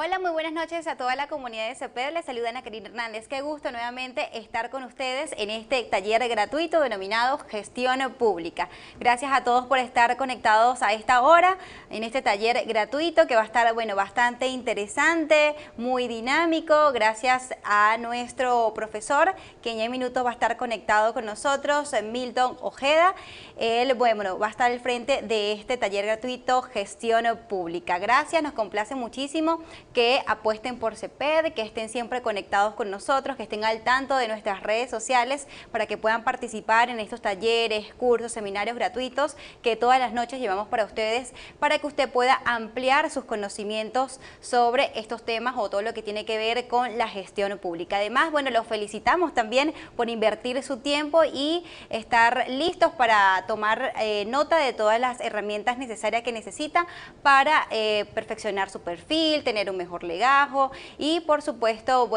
Hola, muy buenas noches a toda la comunidad de CEPED. Les saluda Ana Karina Hernández. Qué gusto nuevamente estar con ustedes en este taller gratuito denominado Gestión Pública. Gracias a todos por estar conectados a esta hora en este taller gratuito que va a estar, bastante interesante, muy dinámico. Gracias a nuestro profesor que en minutos va a estar conectado con nosotros, Milton Ojeda. Él, va a estar al frente de este taller gratuito Gestión Pública. Gracias, nos complace muchísimo que apuesten por CEPED, que estén siempre conectados con nosotros, que estén al tanto de nuestras redes sociales para que puedan participar en estos talleres, cursos, seminarios gratuitos que todas las noches llevamos para ustedes, para que usted pueda ampliar sus conocimientos sobre estos temas o todo lo que tiene que ver con la gestión pública. Además, los felicitamos también por invertir su tiempo y estar listos para tomar nota de todas las herramientas necesarias que necesita para perfeccionar su perfil, tener un mejor legajo y por supuesto,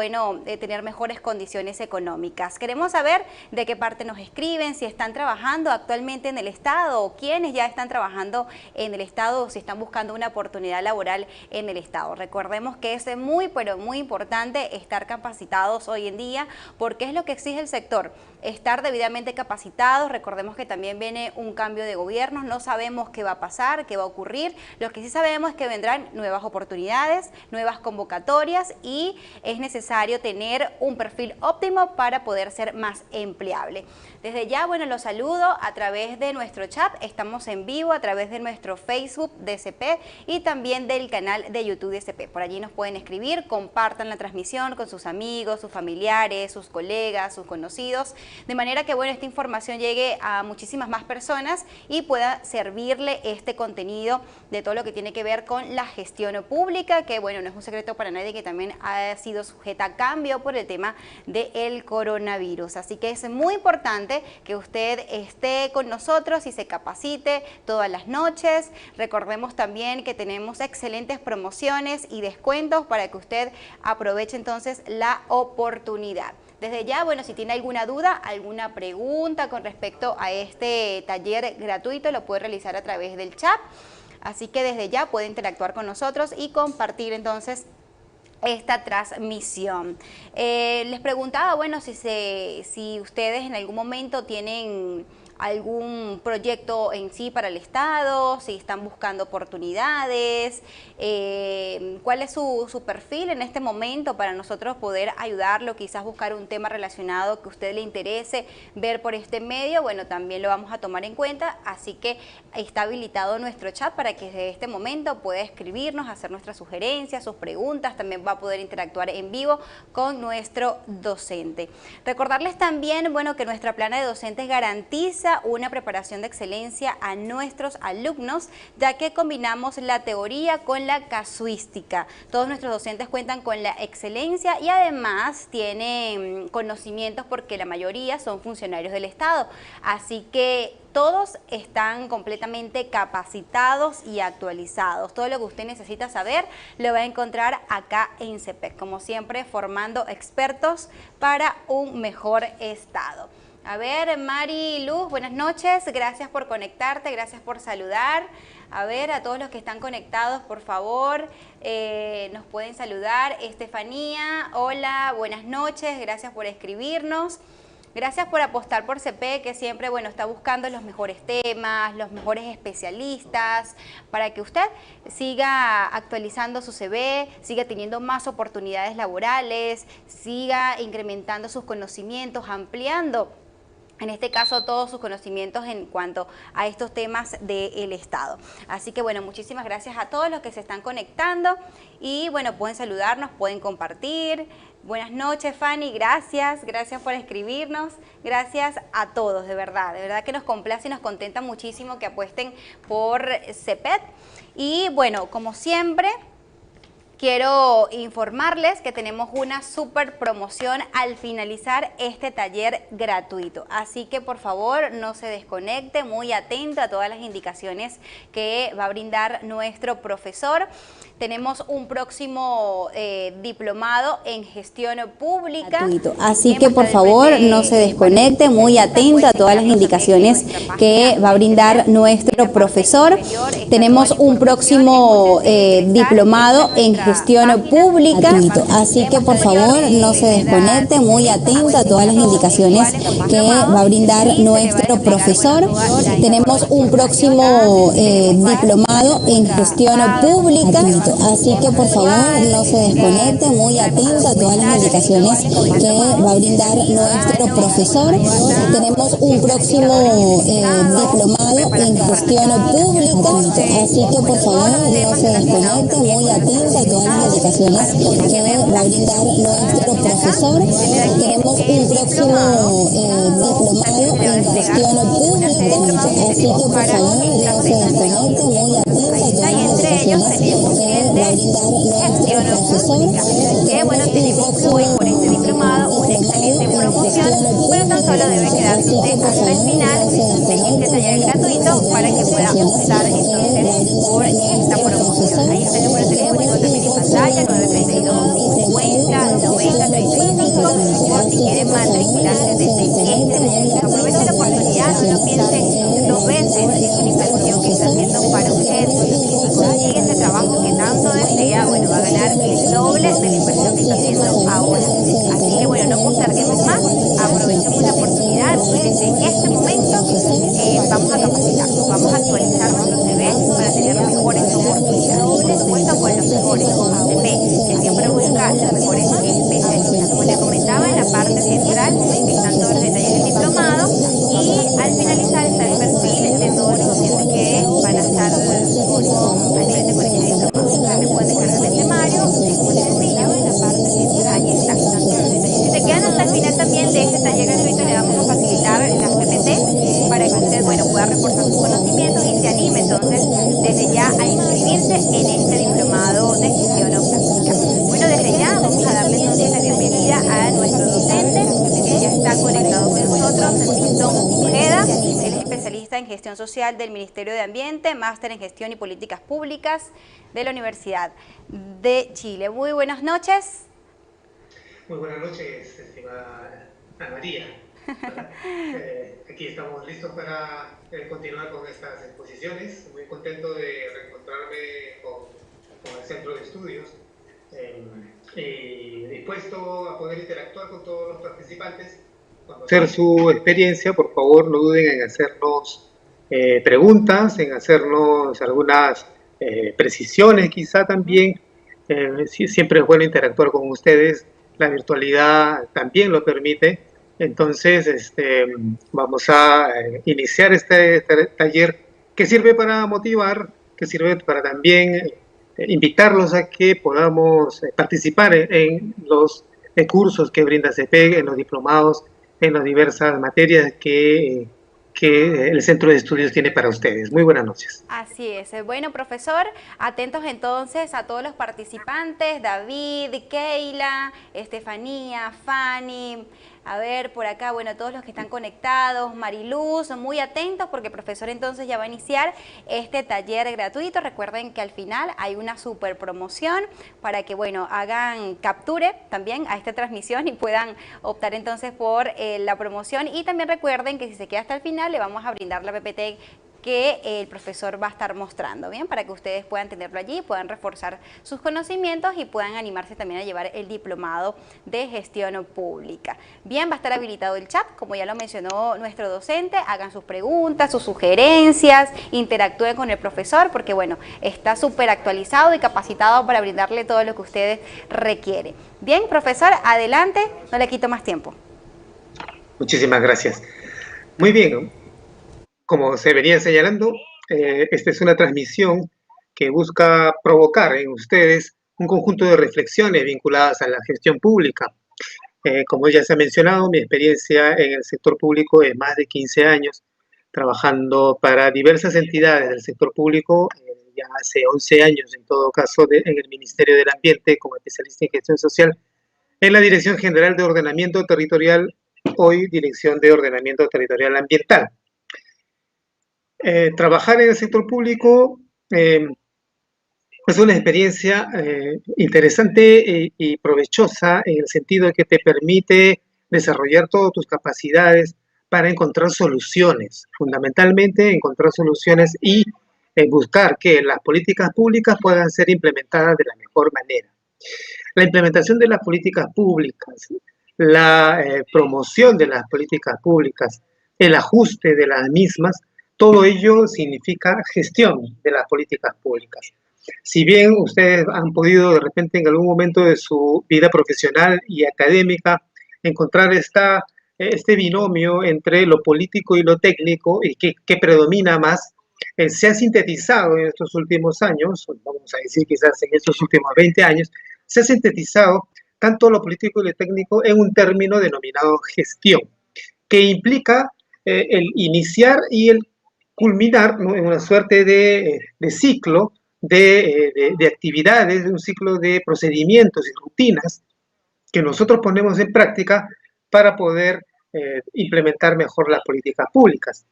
tener mejores condiciones económicas. Queremos saber de qué parte nos escriben, si están trabajando actualmente en el Estado o quiénes ya están trabajando en el Estado o si están buscando una oportunidad laboral en el Estado. Recordemos que es muy, pero muy importante estar capacitados hoy en día porque es lo que exige el sector, estar debidamente capacitados. Recordemos que también viene un cambio de gobierno, no sabemos qué va a pasar, qué va a ocurrir. Lo que sí sabemos es que vendrán nuevas oportunidades, nuevas convocatorias y es necesario tener un perfil óptimo para poder ser más empleable. Desde ya, los saludo a través de nuestro chat, estamos en vivo a través de nuestro Facebook de CEPED y también del canal de YouTube de CEPED. Por allí nos pueden escribir, compartan la transmisión con sus amigos, sus familiares, sus colegas, sus conocidos, de manera que esta información llegue a muchísimas más personas y pueda servirle este contenido de todo lo que tiene que ver con la gestión pública, que no es un secreto para nadie que también ha sido sujeta a cambio por el tema del coronavirus. Así que es muy importante que usted esté con nosotros y se capacite todas las noches. Recordemos también que tenemos excelentes promociones y descuentos para que usted aproveche entonces la oportunidad. Desde ya, si tiene alguna duda, alguna pregunta con respecto a este taller gratuito, lo puede realizar a través del chat. Así que desde ya puede interactuar con nosotros y compartir entonces esta transmisión. Les preguntaba, si ustedes en algún momento tienen algún proyecto en sí para el Estado, si están buscando oportunidades, cuál es su perfil en este momento para nosotros poder ayudarlo, quizás buscar un tema relacionado que a usted le interese ver por este medio, también lo vamos a tomar en cuenta, así que está habilitado nuestro chat para que desde este momento pueda escribirnos, hacer nuestras sugerencias, sus preguntas, también va a poder interactuar en vivo con nuestro docente. Recordarles también, que nuestra plana de docentes garantiza una preparación de excelencia a nuestros alumnos, ya que combinamos la teoría con la casuística. Todos nuestros docentes cuentan con la excelencia y además tienen conocimientos porque la mayoría son funcionarios del Estado. Así que todos están completamente capacitados y actualizados. Todo lo que usted necesita saber lo va a encontrar acá en CEPED. Como siempre, formando expertos para un mejor Estado. A ver, Mari Luz, buenas noches, gracias por conectarte, gracias por saludar. A ver, a todos los que están conectados, por favor, nos pueden saludar. Estefanía, hola, buenas noches, gracias por escribirnos. Gracias por apostar por CEPED, que siempre está buscando los mejores temas, los mejores especialistas, para que usted siga actualizando su CV, siga teniendo más oportunidades laborales, siga incrementando sus conocimientos, ampliando en este caso todos sus conocimientos en cuanto a estos temas del Estado. Así que muchísimas gracias a todos los que se están conectando y pueden saludarnos, pueden compartir. Buenas noches, Fanny, gracias por escribirnos, gracias a todos, de verdad que nos complace y nos contenta muchísimo que apuesten por CEPED. Y como siempre, quiero informarles que tenemos una super promoción al finalizar este taller gratuito. Así que por favor no se desconecte, muy atento a todas las indicaciones que va a brindar nuestro profesor. Tenemos un próximo diplomado en gestión pública. Gratuito. Así que por favor no se desconecte, muy atento a todas las indicaciones que va a brindar nuestro profesor. Tenemos un próximo diplomado en gestión pública, así que por favor no se desconecte, muy atento a todas las indicaciones que va a brindar nuestro profesor. Tenemos un próximo diplomado en gestión pública, así que por favor no se desconecte, muy atento a todas las indicaciones que va a brindar nuestro profesor. Tenemos un próximo diplomado en gestión pública, así que por favor no se desconecte, muy atento a todas las indicaciones que va a brindar nuestro profesor. Tenemos un próximo diplomado en gestión pública, así que por favor no se desconecte, muy atento a todas las indicaciones que va a brindar nuestro profesor. Que bueno, tenemos hoy por este diplomado una excelente promoción, pero tan solo debe quedarse usted hasta el final de este taller gratuito para que pueda optar entonces por esta promoción. Ahí está el número telefónico también en pantalla, 932 50 90 35, por si quieren matricularse desde este momento. Aproveche la oportunidad, no piense dos veces, es una inversión que está haciendo para usted. Si consigue ese trabajo que tanto desea, bueno, va a ganar el doble de la inversión que está haciendo ahora. Así que bueno, no posterguemos más, aprovechemos la oportunidad y desde este momento vamos a capacitarnos, vamos a actualizar nuestro CV para tener mejores oportunidades. Por supuesto, con los mejores, con UTP, que siempre busca los mejores especialistas. Como les comentaba, en la parte central están todos los detalles del diplomado y al finalizar está el perfil de todos los docentes que van a estar al frente con este diplomado. También pueden descargar el temario, es muy sencillo, en la parte central, ahí está, están todos los detalles. Si se quedan hasta el final también de este taller gratuito, le vamos a facilitar las PPT para que usted, bueno, pueda reforzar sus conocimientos y se anime entonces desde ya a inscribirse en este diplomado de gestión práctica. Bueno, desde ya vamos a darle entonces la bienvenida a nuestro docente que ya está conectado con nosotros, Milton Ojeda. Él es especialista en gestión social del Ministerio de Ambiente, máster en gestión y políticas públicas de la Universidad de Chile. Muy buenas noches. Muy buenas noches, estimada Ana María. Aquí estamos listos para continuar con estas exposiciones. Muy contento de reencontrarme con el Centro de Estudios y dispuesto a poder interactuar con todos los participantes. Conocer su experiencia, por favor no duden en hacernos preguntas, en hacernos algunas precisiones quizá también. Siempre es bueno interactuar con ustedes, la virtualidad también lo permite. Entonces, vamos a iniciar este taller que sirve para motivar, que sirve para también invitarlos a que podamos participar en los cursos que brinda CEPEG, en los diplomados, en las diversas materias que el Centro de Estudios tiene para ustedes. Muy buenas noches. Así es. Bueno, profesor, atentos entonces a todos los participantes, David, Keila, Estefanía, Fanny, a ver, por acá, bueno, todos los que están conectados, Mariluz, muy atentos porque el profesor entonces ya va a iniciar este taller gratuito. Recuerden que al final hay una super promoción para que, bueno, hagan capture también a esta transmisión y puedan optar entonces por la promoción. Y también recuerden que si se queda hasta el final le vamos a brindar la PPT que el profesor va a estar mostrando, ¿bien? Para que ustedes puedan tenerlo allí, puedan reforzar sus conocimientos y puedan animarse también a llevar el diplomado de gestión pública. Bien, va a estar habilitado el chat, como ya lo mencionó nuestro docente, hagan sus preguntas, sus sugerencias, interactúen con el profesor, porque bueno, está súper actualizado y capacitado para brindarle todo lo que ustedes requieren. Bien, profesor, adelante, no le quito más tiempo. Muchísimas gracias. Muy bien. Como se venía señalando, esta es una transmisión que busca provocar en ustedes un conjunto de reflexiones vinculadas a la gestión pública. Como ya se ha mencionado, mi experiencia en el sector público es más de 15 años, trabajando para diversas entidades del sector público, ya hace 11 años en todo caso en el Ministerio del Ambiente como especialista en gestión social, en la Dirección General de Ordenamiento Territorial, hoy Dirección de Ordenamiento Territorial Ambiental. Trabajar en el sector público es una experiencia interesante y provechosa en el sentido de que te permite desarrollar todas tus capacidades para encontrar soluciones, fundamentalmente encontrar soluciones y buscar que las políticas públicas puedan ser implementadas de la mejor manera. La implementación de las políticas públicas, la promoción de las políticas públicas, el ajuste de las mismas, todo ello significa gestión de las políticas públicas. Si bien ustedes han podido de repente en algún momento de su vida profesional y académica encontrar este binomio entre lo político y lo técnico y que predomina más, se ha sintetizado en estos últimos años, vamos a decir quizás en estos últimos 20 años, se ha sintetizado tanto lo político y lo técnico en un término denominado gestión, que implica el iniciar y el culminar, ¿no?, en una suerte de ciclo de actividades, de un ciclo de procedimientos y rutinas que nosotros ponemos en práctica para poder implementar mejor las políticas públicas.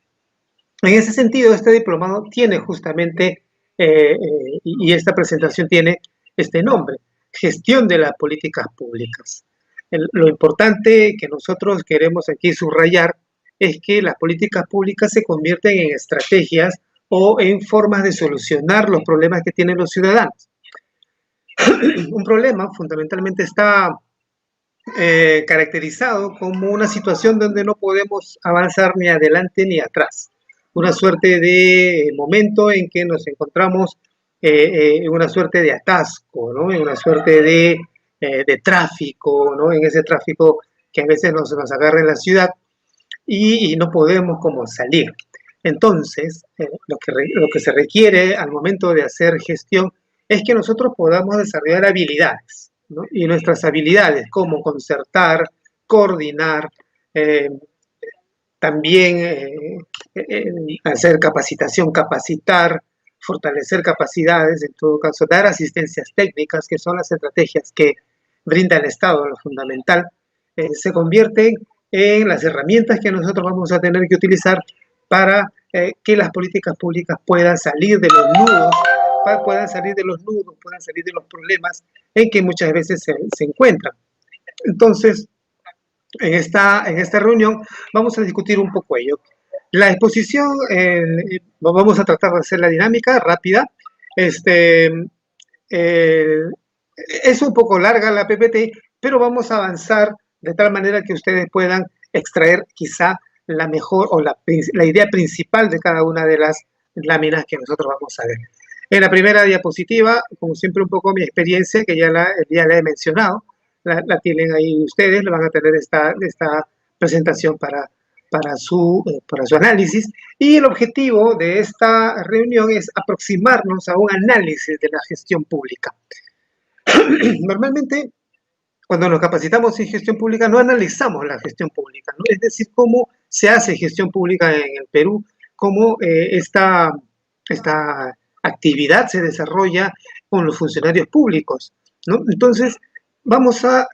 En ese sentido, este diplomado tiene justamente, y esta presentación tiene este nombre, Gestión de las Políticas Públicas. Lo importante que nosotros queremos aquí subrayar es que las políticas públicas se convierten en estrategias o en formas de solucionar los problemas que tienen los ciudadanos. Un problema fundamentalmente está caracterizado como una situación donde no podemos avanzar ni adelante ni atrás. Una suerte de momento en que nos encontramos en una suerte de atasco, ¿no?, en una suerte de tráfico, ¿no?, en ese tráfico que a veces nos agarra en la ciudad y no podemos como salir. Entonces, lo que se requiere al momento de hacer gestión es que nosotros podamos desarrollar habilidades, ¿no? Y nuestras habilidades como concertar, coordinar, también hacer capacitación, capacitar, fortalecer capacidades, en todo caso, dar asistencias técnicas, que son las estrategias que brinda el Estado, lo fundamental, se convierten en las herramientas que nosotros vamos a tener que utilizar para que las políticas públicas puedan salir de los nudos, puedan salir de los problemas en que muchas veces se encuentran. Entonces, en esta reunión vamos a discutir un poco ello. La exposición, vamos a tratar de hacer la dinámica rápida. Es un poco larga la PPT, pero vamos a avanzar de tal manera que ustedes puedan extraer quizá la mejor o la idea principal de cada una de las láminas que nosotros vamos a ver. En la primera diapositiva, como siempre, un poco mi experiencia, que ya la he mencionado, la tienen ahí ustedes, le van a tener esta presentación para su análisis. Y el objetivo de esta reunión es aproximarnos a un análisis de la gestión pública. Normalmente, cuando nos capacitamos en gestión pública, no analizamos la gestión pública, ¿no? Es decir, cómo se hace gestión pública en el Perú, cómo esta actividad se desarrolla con los funcionarios públicos, ¿no? Entonces, vamos a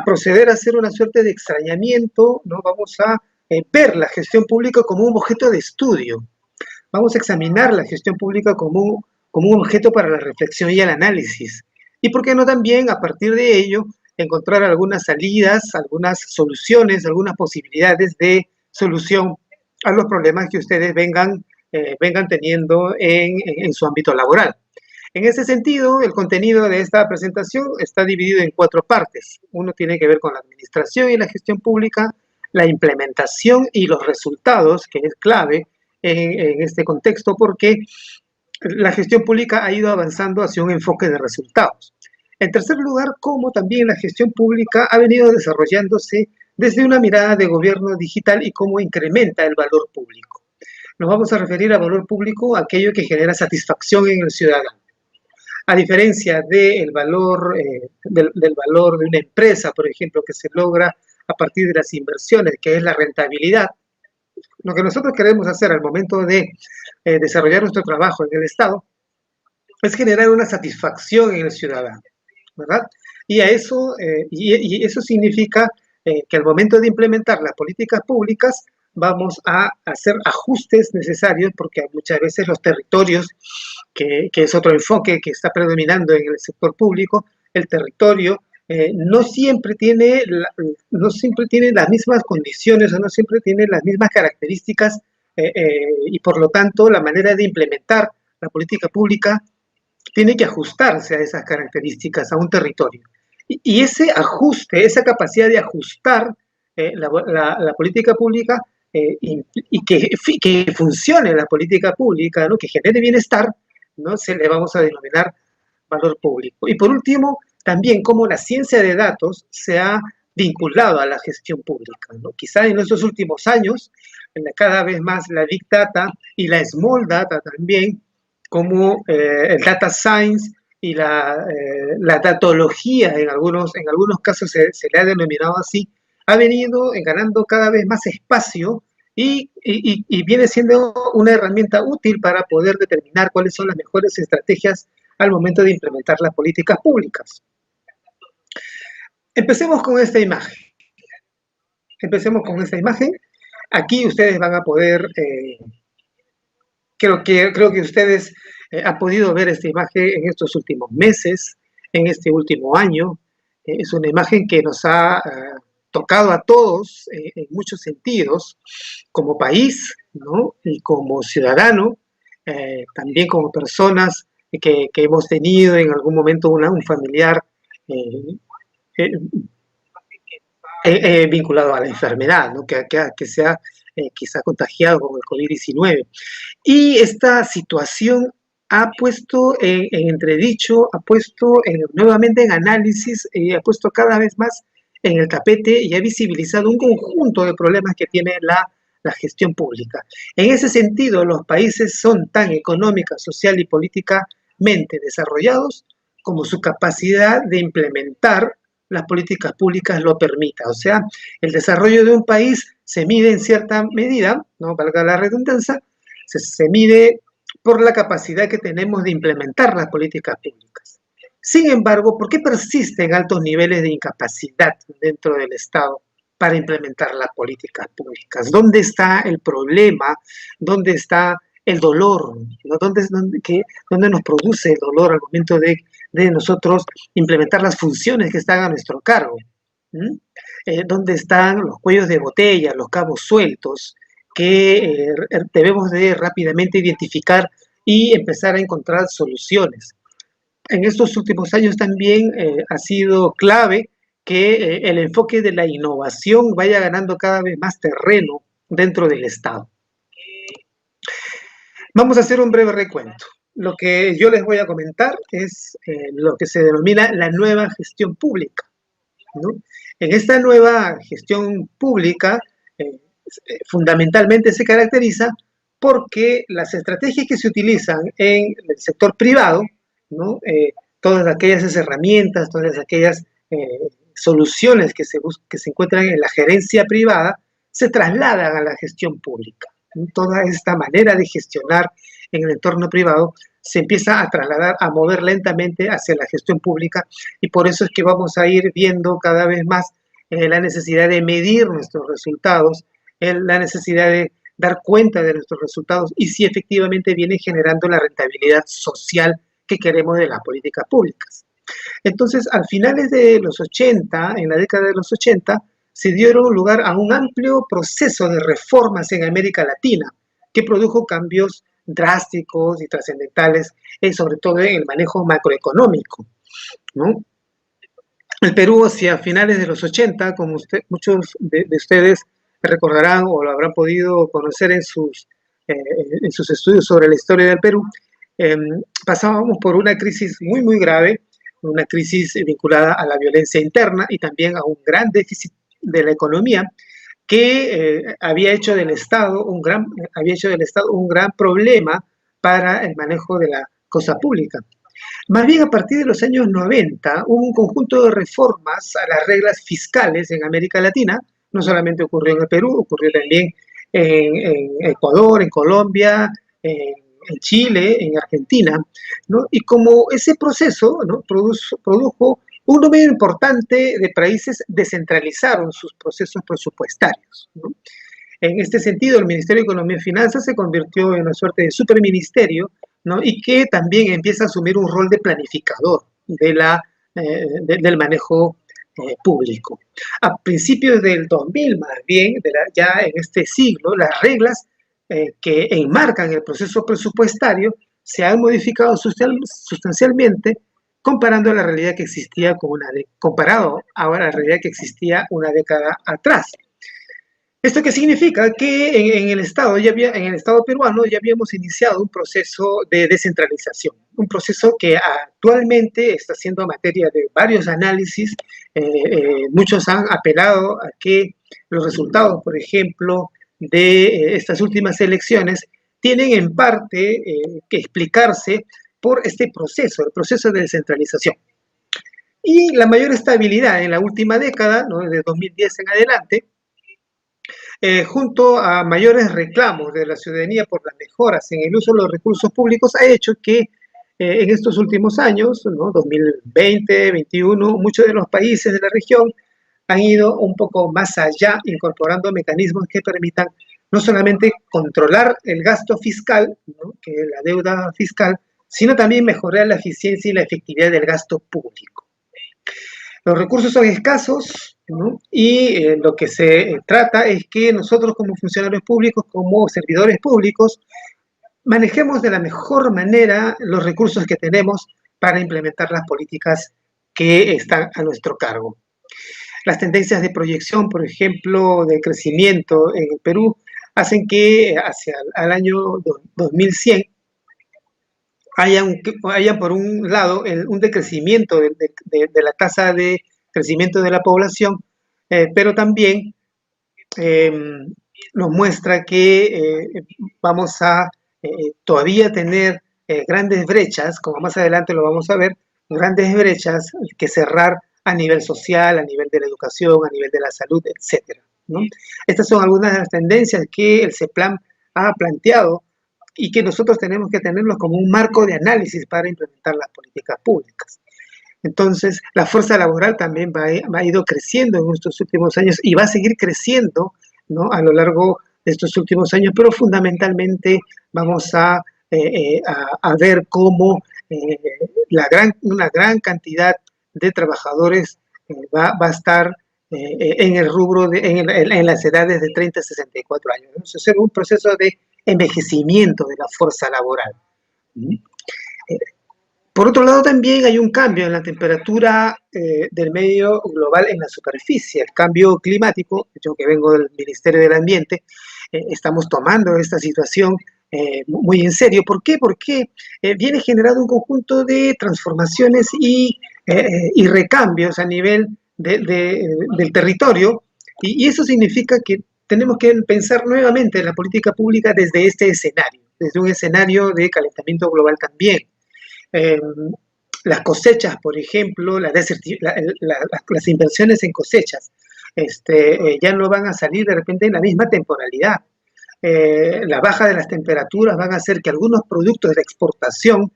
proceder a hacer una suerte de extrañamiento, ¿no? Vamos a ver la gestión pública como un objeto de estudio. Vamos a examinar la gestión pública como un objeto para la reflexión y el análisis. Y por qué no también, a partir de ello, encontrar algunas salidas, algunas soluciones, algunas posibilidades de solución a los problemas que ustedes vengan teniendo en su ámbito laboral. En ese sentido, el contenido de esta presentación está dividido en 4 partes. Uno tiene que ver con la administración y la gestión pública, la implementación y los resultados, que es clave en este contexto, porque la gestión pública ha ido avanzando hacia un enfoque de resultados. En tercer lugar, cómo también la gestión pública ha venido desarrollándose desde una mirada de gobierno digital y cómo incrementa el valor público. Nos vamos a referir a valor público, aquello que genera satisfacción en el ciudadano. A diferencia del valor de una empresa, por ejemplo, que se logra a partir de las inversiones, que es la rentabilidad, lo que nosotros queremos hacer al momento de desarrollar nuestro trabajo en el Estado es generar una satisfacción en el ciudadano, ¿verdad? Y eso significa que al momento de implementar las políticas públicas vamos a hacer ajustes necesarios, porque muchas veces los territorios, que es otro enfoque que está predominando en el sector público, el territorio no siempre tiene las mismas condiciones o no siempre tiene las mismas características y por lo tanto la manera de implementar la política pública tiene que ajustarse a esas características, a un territorio. Y ese ajuste, esa capacidad de ajustar la política pública y que funcione la política pública, ¿no? Que genere bienestar, ¿no? Se le vamos a denominar valor público. Y por último, también cómo la ciencia de datos se ha vinculado a la gestión pública, ¿no? Quizá en estos últimos años, cada vez más la Big Data y la Small Data también, como el Data Science y la datología, en algunos casos se le ha denominado así, ha venido ganando cada vez más espacio y viene siendo una herramienta útil para poder determinar cuáles son las mejores estrategias al momento de implementar las políticas públicas. Empecemos con esta imagen. Aquí ustedes van a poder, creo que ustedes han podido ver esta imagen en estos últimos meses, en este último año. Es una imagen que nos ha tocado a todos en muchos sentidos, como país, ¿no? Y como ciudadano, también como personas que hemos tenido en algún momento un familiar vinculado a la enfermedad, ¿no? que se ha quizá contagiado con el COVID-19. Y esta situación ha puesto en entredicho, ha puesto nuevamente en análisis, ha puesto cada vez más en el tapete y ha visibilizado un conjunto de problemas que tiene la gestión pública. En ese sentido, los países son tan económica, social y políticamente desarrollados como su capacidad de implementar las políticas públicas lo permita. O sea, el desarrollo de un país se mide en cierta medida, no valga la redundancia, se mide por la capacidad que tenemos de implementar las políticas públicas. Sin embargo, ¿por qué persisten altos niveles de incapacidad dentro del Estado para implementar las políticas públicas? ¿Dónde está el problema? ¿Dónde está el dolor? ¿Dónde nos produce el dolor al momento de nosotros implementar las funciones que están a nuestro cargo? ¿Dónde están los cuellos de botella, los cabos sueltos que debemos de rápidamente identificar y empezar a encontrar soluciones? En estos últimos años también ha sido clave que el enfoque de la innovación vaya ganando cada vez más terreno dentro del Estado. Vamos a hacer un breve recuento. Lo que yo les voy a comentar es lo que se denomina la nueva gestión pública, ¿no? En esta nueva gestión pública, fundamentalmente se caracteriza porque las estrategias que se utilizan en el sector privado, ¿no? Todas aquellas herramientas, todas aquellas soluciones que se encuentran en la gerencia privada, se trasladan a la gestión pública. Toda esta manera de gestionar en el entorno privado se empieza a trasladar, a mover lentamente hacia la gestión pública, y por eso es que vamos a ir viendo cada vez más la necesidad de medir nuestros resultados, la necesidad de dar cuenta de nuestros resultados y si efectivamente viene generando la rentabilidad social que queremos de las políticas públicas. Entonces, a finales de los 80, en la década de los 80, se dieron lugar a un amplio proceso de reformas en América Latina que produjo cambios drásticos y trascendentales, sobre todo en el manejo macroeconómico, ¿no? El Perú, hacia finales de los 80, como muchos de ustedes recordarán o lo habrán podido conocer en sus estudios sobre la historia del Perú, pasábamos por una crisis muy, muy grave, una crisis vinculada a la violencia interna y también a un gran déficit de la economía que había hecho del Estado un gran problema para el manejo de la cosa pública. Más bien, a partir de los años 90, hubo un conjunto de reformas a las reglas fiscales en América Latina. No solamente ocurrió en el Perú, ocurrió también en Ecuador, en Colombia, en Chile, en Argentina, ¿no? Y como ese proceso, ¿no?, produjo un número importante de países descentralizaron sus procesos presupuestarios, ¿no? En este sentido, el Ministerio de Economía y Finanzas se convirtió en una suerte de superministerio, ¿no?, y que también empieza a asumir un rol de planificador del manejo público. A principios del 2000, más bien, ya en este siglo, las reglas que enmarcan el proceso presupuestario se han modificado sustancialmente comparando la realidad que existía comparado ahora a la realidad que existía una década atrás. ¿Esto qué significa? Que en el Estado en el Estado peruano ya habíamos iniciado un proceso de descentralización, un proceso que actualmente está siendo materia de varios análisis. Muchos han apelado a que los resultados, por ejemplo, de estas últimas elecciones tienen en parte que explicarse por este proceso, el proceso de descentralización. Y la mayor estabilidad en la última década, ¿no?, de 2010 en adelante, junto a mayores reclamos de la ciudadanía por las mejoras en el uso de los recursos públicos, ha hecho que en estos últimos años, ¿no?, 2020, 2021, muchos de los países de la región han ido un poco más allá, incorporando mecanismos que permitan no solamente controlar el gasto fiscal, ¿no?, que es la deuda fiscal, sino también mejorar la eficiencia y la efectividad del gasto público. Los recursos son escasos, ¿no?, y lo que se trata es que nosotros como funcionarios públicos, como servidores públicos, manejemos de la mejor manera los recursos que tenemos para implementar las políticas que están a nuestro cargo. Las tendencias de proyección, por ejemplo, de crecimiento en el Perú, hacen que hacia el año 2100 haya por un lado un decrecimiento de la tasa de crecimiento de la población, pero también nos muestra que vamos a todavía tener grandes brechas, como más adelante lo vamos a ver, grandes brechas que cerrar a nivel social, a nivel de la educación, a nivel de la salud, etcétera, ¿no? Estas son algunas de las tendencias que el CEPLAN ha planteado y que nosotros tenemos que tenerlos como un marco de análisis para implementar las políticas públicas. Entonces, la fuerza laboral también ha ido creciendo en estos últimos años y va a seguir creciendo, ¿no?, a lo largo de estos últimos años, pero fundamentalmente vamos a ver cómo una gran cantidad de trabajadores va a estar en el rubro, en las edades de 30 a 64 años. Vamos a hacer un proceso de envejecimiento de la fuerza laboral. Por otro lado, también hay un cambio en la temperatura del medio global en la superficie, el cambio climático. Yo que vengo del Ministerio del Ambiente, estamos tomando esta situación muy en serio. ¿Por qué? Porque viene generado un conjunto de transformaciones y recambios a nivel del territorio, y eso significa que tenemos que pensar nuevamente en la política pública desde este escenario, desde un escenario de calentamiento global también. Las cosechas, por ejemplo, las inversiones en cosechas, ya no van a salir de repente en la misma temporalidad. La baja de las temperaturas van a hacer que algunos productos de exportación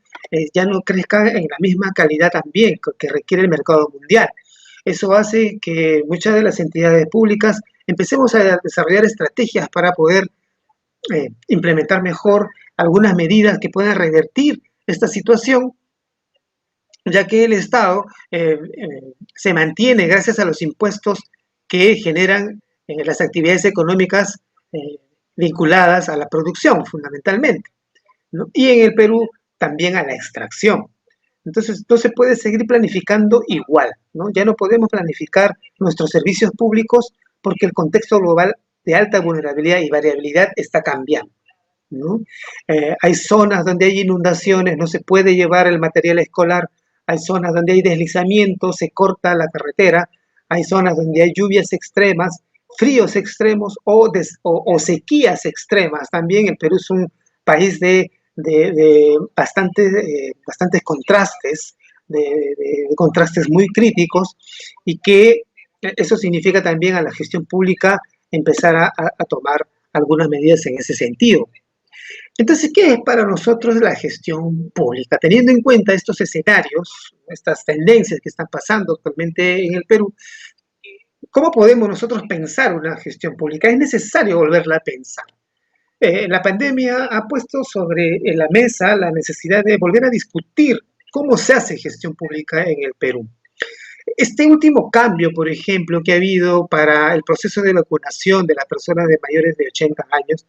ya no crezcan en la misma calidad también que requiere el mercado mundial. Eso hace que muchas de las entidades públicas empecemos a desarrollar estrategias para poder implementar mejor algunas medidas que puedan revertir esta situación, ya que el Estado se mantiene gracias a los impuestos que generan las actividades económicas vinculadas a la producción, fundamentalmente, ¿no? Y en el Perú también a la extracción. Entonces, no se puede seguir planificando igual, ¿no? Ya no podemos planificar nuestros servicios públicos porque el contexto global de alta vulnerabilidad y variabilidad está cambiando, ¿no? Hay zonas donde hay inundaciones, no se puede llevar el material escolar. Hay zonas donde hay deslizamiento, se corta la carretera. Hay zonas donde hay lluvias extremas, fríos extremos o sequías extremas. También el Perú es un país de bastantes contrastes, de contrastes muy críticos, y que eso significa también a la gestión pública empezar a tomar algunas medidas en ese sentido. Entonces, ¿qué es para nosotros la gestión pública? Teniendo en cuenta estos escenarios, estas tendencias que están pasando actualmente en el Perú, ¿cómo podemos nosotros pensar una gestión pública? Es necesario volverla a pensar. La pandemia ha puesto sobre la mesa la necesidad de volver a discutir cómo se hace gestión pública en el Perú. Este último cambio, por ejemplo, que ha habido para el proceso de vacunación de las personas de mayores de 80 años,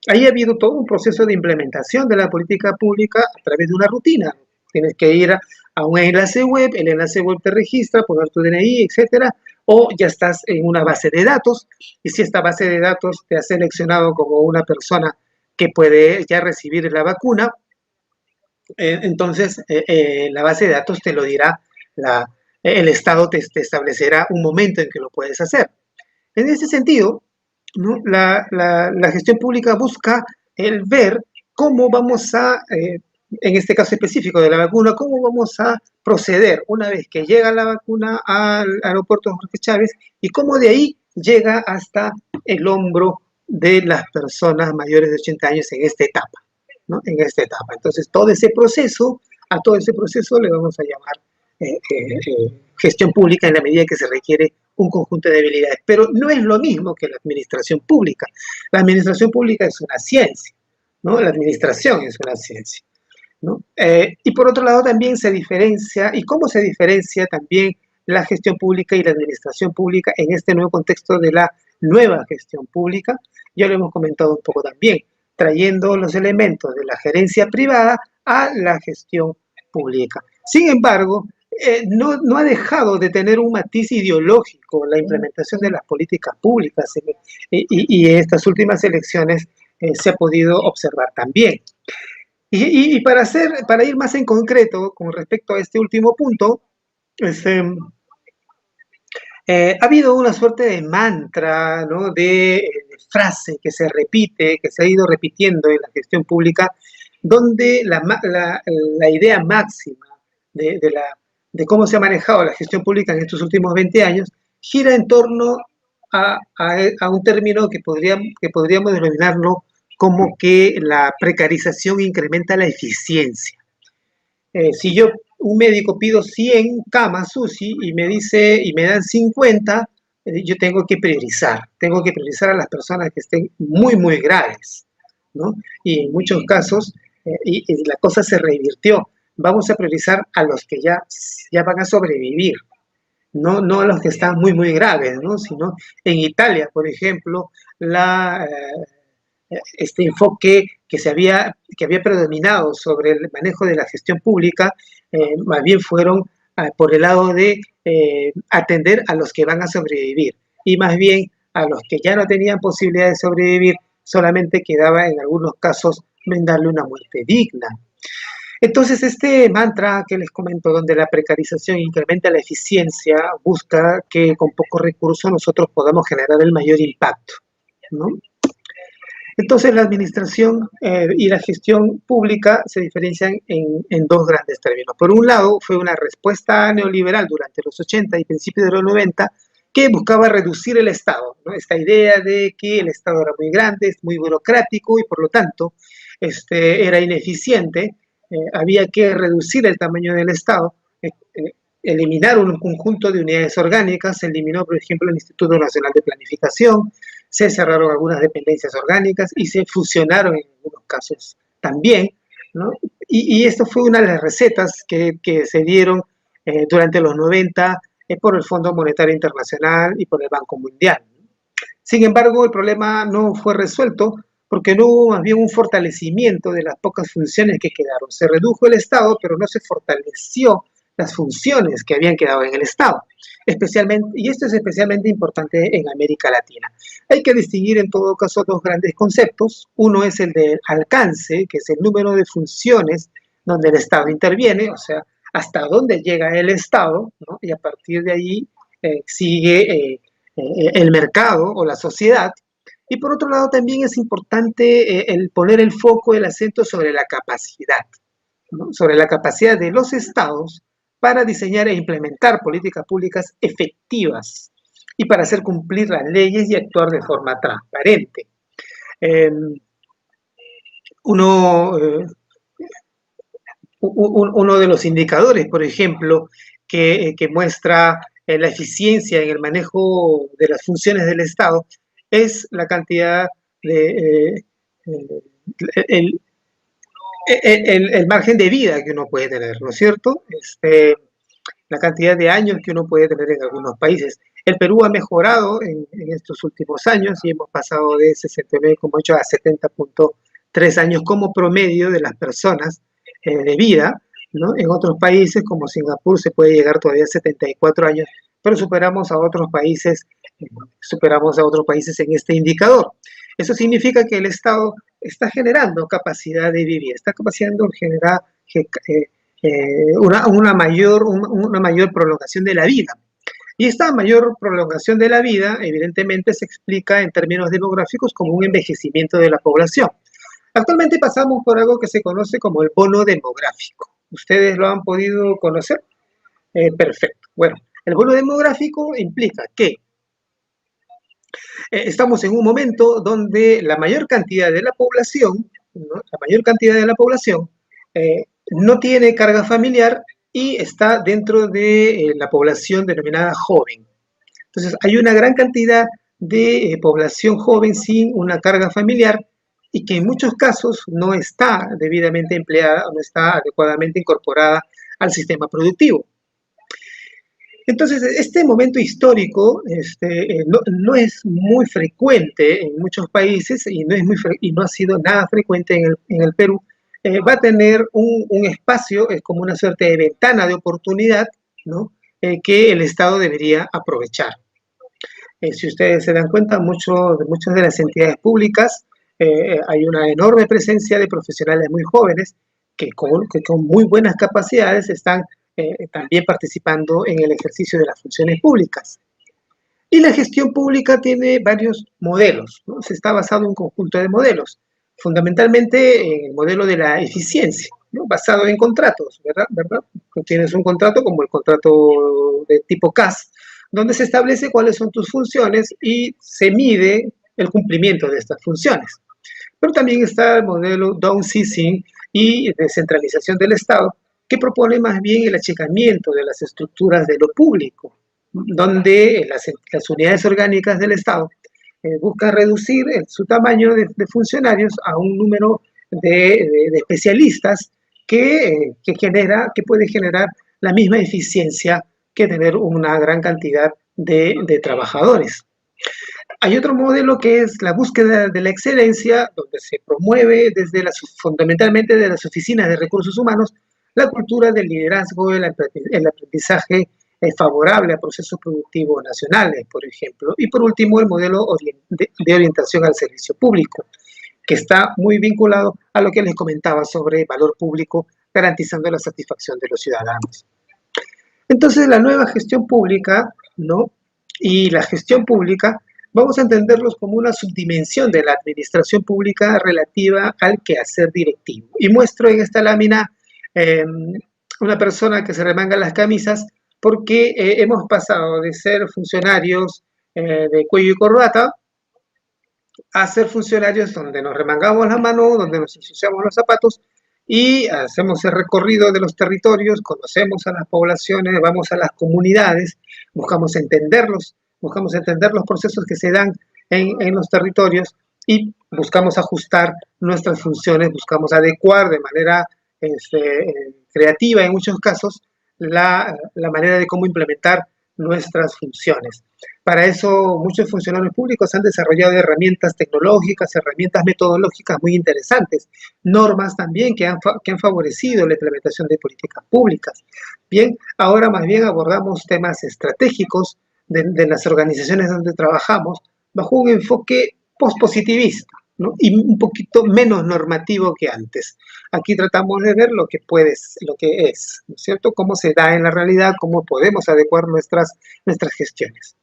ahí ha habido todo un proceso de implementación de la política pública a través de una rutina. Tienes que ir a un enlace web, el enlace web te registra, poner tu DNI, etcétera, o ya estás en una base de datos, y si esta base de datos te ha seleccionado como una persona que puede ya recibir la vacuna, entonces la base de datos te lo dirá, el Estado te establecerá un momento en que lo puedes hacer. En ese sentido, ¿no? La gestión pública busca el ver cómo vamos a, en este caso específico de la vacuna, cómo vamos a proceder una vez que llega la vacuna al aeropuerto Jorge Chávez y cómo de ahí llega hasta el hombro de las personas mayores de 80 años en esta etapa, ¿no? En esta etapa. Entonces, a todo ese proceso le vamos a llamar gestión pública en la medida que se requiere un conjunto de habilidades. Pero no es lo mismo que la administración pública. La administración pública es una ciencia, ¿no? La administración es una ciencia, ¿no? Y por otro lado también se diferencia, y cómo se diferencia también la gestión pública y la administración pública en este nuevo contexto de la nueva gestión pública. Ya lo hemos comentado un poco también, trayendo los elementos de la gerencia privada a la gestión pública. Sin embargo, no ha dejado de tener un matiz ideológico la implementación de las políticas públicas y en estas últimas elecciones se ha podido observar también. Y para ir más en concreto con respecto a este último punto, ha habido una suerte de mantra, ¿no? de frase que se repite, que se ha ido repitiendo en la gestión pública, donde la idea máxima de cómo se ha manejado la gestión pública en estos últimos 20 años gira en torno a un término que podríamos denominarlo como que la precarización incrementa la eficiencia. Si yo, un médico, pido 100 camas UCI y me dan 50, yo tengo que priorizar a las personas que estén muy, muy graves, ¿no? Y en muchos casos, y la cosa se revirtió. Vamos a priorizar a los que ya van a sobrevivir, no a los que están muy, muy graves, ¿no? Sino en Italia, por ejemplo, este enfoque que había predominado sobre el manejo de la gestión pública, más bien fueron por el lado de atender a los que van a sobrevivir, y más bien a los que ya no tenían posibilidad de sobrevivir, solamente quedaba en algunos casos darle una muerte digna. Entonces, este mantra que les comento, donde la precarización incrementa la eficiencia, busca que con pocos recursos nosotros podamos generar el mayor impacto, ¿no? Entonces, la administración y la gestión pública se diferencian en dos grandes términos. Por un lado, fue una respuesta neoliberal durante los 80 y principios de los 90 que buscaba reducir el Estado, ¿no? Esta idea de que el Estado era muy grande, muy burocrático y por lo tanto era ineficiente. Había que reducir el tamaño del Estado, eliminar un conjunto de unidades orgánicas. Se eliminó, por ejemplo, el Instituto Nacional de Planificación, se cerraron algunas dependencias orgánicas y se fusionaron en algunos casos también, ¿no? Y esto fue una de las recetas que se dieron durante los 90 por el Fondo Monetario Internacional y por el Banco Mundial. Sin embargo, el problema no fue resuelto porque no hubo más bien un fortalecimiento de las pocas funciones que quedaron. Se redujo el Estado, pero no se fortaleció las funciones que habían quedado en el Estado. Y esto es especialmente importante en América Latina. Hay que distinguir en todo caso dos grandes conceptos. Uno es el del alcance, que es el número de funciones donde el Estado interviene, o sea, hasta dónde llega el Estado, ¿no? Y a partir de ahí sigue el mercado o la sociedad. Y por otro lado también es importante el poner el foco, el acento sobre la capacidad, ¿no? Sobre la capacidad de los estados para diseñar e implementar políticas públicas efectivas y para hacer cumplir las leyes y actuar de forma transparente. Uno de los indicadores, por ejemplo, que muestra la eficiencia en el manejo de las funciones del Estado es la cantidad de el margen de vida que uno puede tener, ¿no es cierto? la cantidad de años que uno puede tener en algunos países. El Perú ha mejorado en estos últimos años y hemos pasado de 69,8 a 70,3 años como promedio de las personas de vida, ¿no? En otros países como Singapur se puede llegar todavía a 74 años, pero superamos a otros países en este indicador. Eso significa que el Estado está generando capacidad de vivir, está capacidad de generar una mayor prolongación de la vida. Y esta mayor prolongación de la vida, evidentemente, se explica en términos demográficos como un envejecimiento de la población. Actualmente pasamos por algo que se conoce como el bono demográfico. ¿Ustedes lo han podido conocer? Perfecto. Bueno, el bono demográfico implica que estamos en un momento donde la mayor cantidad de la población, ¿no? No tiene carga familiar y está dentro de la población denominada joven. Entonces, hay una gran cantidad de población joven sin una carga familiar y que en muchos casos no está debidamente empleada o no está adecuadamente incorporada al sistema productivo. Entonces, este momento histórico no es muy frecuente en muchos países y no ha sido nada frecuente en el Perú. Va a tener un espacio, es como una suerte de ventana de oportunidad, ¿no? Que el Estado debería aprovechar. Si ustedes se dan cuenta, muchas de las entidades públicas hay una enorme presencia de profesionales muy jóvenes que con muy buenas capacidades están también participando en el ejercicio de las funciones públicas. Y la gestión pública tiene varios modelos, ¿no? Se está basado en un conjunto de modelos, fundamentalmente en el modelo de la eficiencia, ¿no? Basado en contratos, ¿verdad? Tienes un contrato como el contrato de tipo CAS, donde se establece cuáles son tus funciones y se mide el cumplimiento de estas funciones. Pero también está el modelo downsizing y descentralización del Estado, que propone más bien el achicamiento de las estructuras de lo público, donde las unidades orgánicas del Estado buscan reducir su tamaño de funcionarios a un número de especialistas que puede generar la misma eficiencia que tener una gran cantidad de trabajadores. Hay otro modelo que es la búsqueda de la excelencia, donde se promueve fundamentalmente de las oficinas de recursos humanos la cultura del liderazgo, el aprendizaje favorable a procesos productivos nacionales, por ejemplo. Y por último, el modelo de orientación al servicio público, que está muy vinculado a lo que les comentaba sobre valor público, garantizando la satisfacción de los ciudadanos. Entonces, la nueva gestión pública, ¿no? Y la gestión pública, vamos a entenderlos como una subdimensión de la administración pública relativa al quehacer directivo. Y muestro en esta lámina una persona que se remanga las camisas porque hemos pasado de ser funcionarios de cuello y corbata a ser funcionarios donde nos remangamos la mano, donde nos ensuciamos los zapatos y hacemos el recorrido de los territorios, conocemos a las poblaciones, vamos a las comunidades, buscamos entender los procesos que se dan en los territorios y buscamos ajustar nuestras funciones, buscamos adecuar de manera creativa en muchos casos la manera de cómo implementar nuestras funciones. Para eso muchos funcionarios públicos han desarrollado herramientas tecnológicas, herramientas metodológicas muy interesantes, normas también que han favorecido la implementación de políticas públicas. Bien, ahora más bien abordamos temas estratégicos de las organizaciones donde trabajamos bajo un enfoque pospositivista, ¿no? Y un poquito menos normativo que antes. Aquí tratamos de ver lo que es, ¿no es cierto? Cómo se da en la realidad, cómo podemos adecuar nuestras gestiones.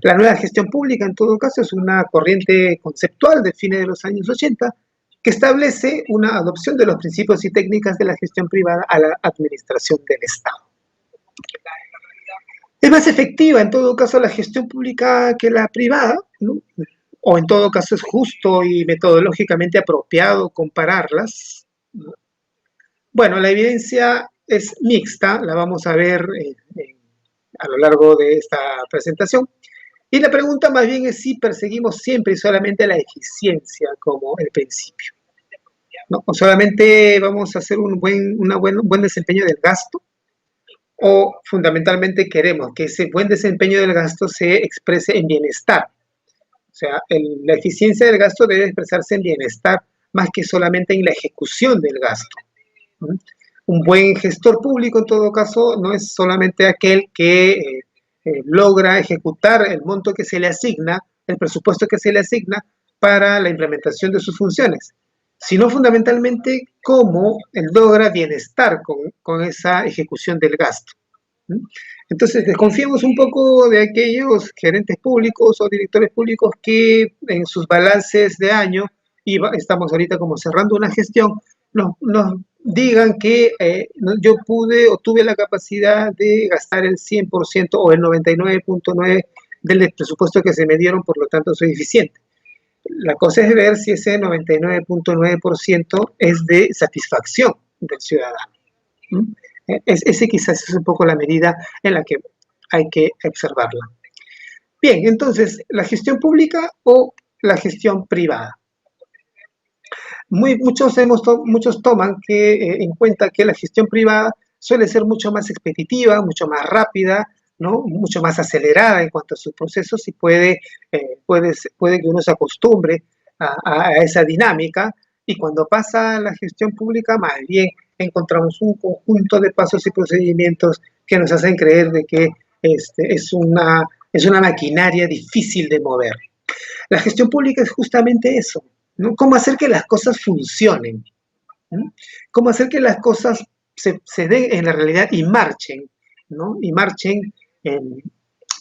La nueva gestión pública, en todo caso, es una corriente conceptual de fines de los años 80 que establece una adopción de los principios y técnicas de la gestión privada a la administración del Estado. Es más efectiva, en todo caso, la gestión pública que la privada, ¿no? O en todo caso es justo y metodológicamente apropiado compararlas. Bueno, la evidencia es mixta, la vamos a ver a lo largo de esta presentación. Y la pregunta más bien es si perseguimos siempre y solamente la eficiencia como el principio, ¿no? O solamente vamos a hacer un buen desempeño del gasto, o fundamentalmente queremos que ese buen desempeño del gasto se exprese en bienestar. O sea, la eficiencia del gasto debe expresarse en bienestar más que solamente en la ejecución del gasto. Un buen gestor público, en todo caso, no es solamente aquel que logra ejecutar el monto que se le asigna, el presupuesto que se le asigna para la implementación de sus funciones, sino fundamentalmente cómo él logra bienestar con esa ejecución del gasto. Entonces, desconfiemos un poco de aquellos gerentes públicos o directores públicos que en sus balances de año, y estamos ahorita como cerrando una gestión, nos digan que yo pude o tuve la capacidad de gastar el 100% o el 99.9% del presupuesto que se me dieron, por lo tanto soy eficiente. La cosa es ver si ese 99.9% es de satisfacción del ciudadano. Ese quizás es un poco la medida en la que hay que observarla. Bien, entonces, ¿la gestión pública o la gestión privada? Muchos toman en cuenta que la gestión privada suele ser mucho más expeditiva, mucho más rápida, ¿no? Mucho más acelerada en cuanto a sus procesos y puede que uno se acostumbre a esa dinámica, y cuando pasa a la gestión pública, más bien encontramos un conjunto de pasos y procedimientos que nos hacen creer de que es una maquinaria difícil de mover. La gestión pública es justamente eso, ¿no? Cómo hacer que las cosas funcionen, ¿no? Cómo hacer que las cosas se den en la realidad y marchen, ¿no? Y marchen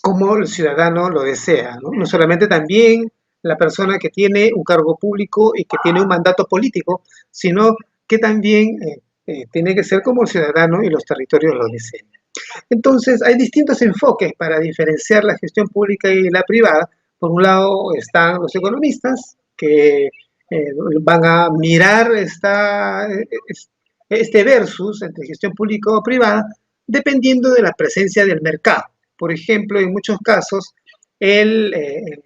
como el ciudadano lo desea, ¿no? No solamente también la persona que tiene un cargo público y que tiene un mandato político, sino que también tiene que ser como el ciudadano y los territorios lo desean. Entonces, hay distintos enfoques para diferenciar la gestión pública y la privada. Por un lado están los economistas, que van a mirar este versus entre gestión pública o privada, dependiendo de la presencia del mercado. Por ejemplo, en muchos casos, el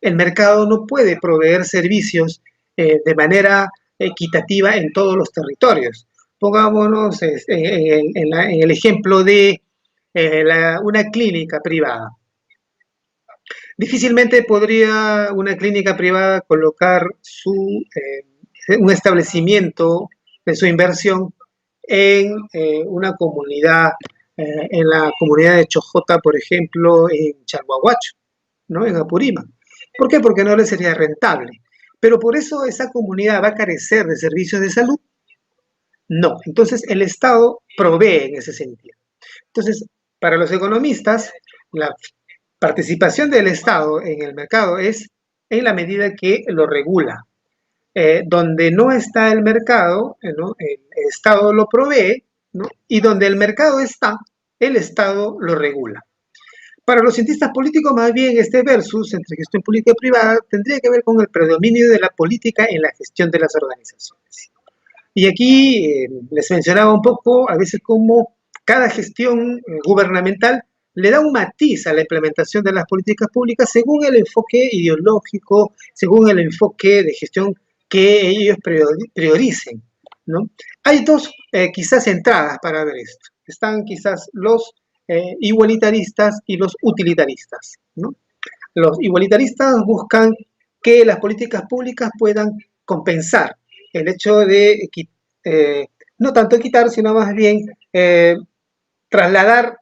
mercado no puede proveer servicios de manera equitativa en todos los territorios. Pongámonos en el ejemplo de una clínica privada. Difícilmente podría una clínica privada colocar un establecimiento de su inversión en una comunidad, en la comunidad de Chojota, por ejemplo, en Chalhuahuacho, ¿no? En Apurímac. ¿Por qué? Porque no le sería rentable. Pero por eso esa comunidad va a carecer de servicios de salud. No. Entonces el Estado provee en ese sentido. Entonces, para los economistas, la participación del Estado en el mercado es en la medida que lo regula. Donde no está el mercado, ¿no? El Estado lo provee, ¿no? Y donde el mercado está, el Estado lo regula. Para los cientistas políticos, más bien, este versus entre gestión pública y privada tendría que ver con el predominio de la política en la gestión de las organizaciones. Y aquí les mencionaba un poco, a veces, cómo cada gestión gubernamental le da un matiz a la implementación de las políticas públicas según el enfoque ideológico, según el enfoque de gestión que ellos prioricen, ¿no? Hay dos quizás entradas para ver esto. Están quizás los igualitaristas y los utilitaristas, ¿no? Los igualitaristas buscan que las políticas públicas puedan compensar el hecho de no tanto quitar, sino más bien trasladar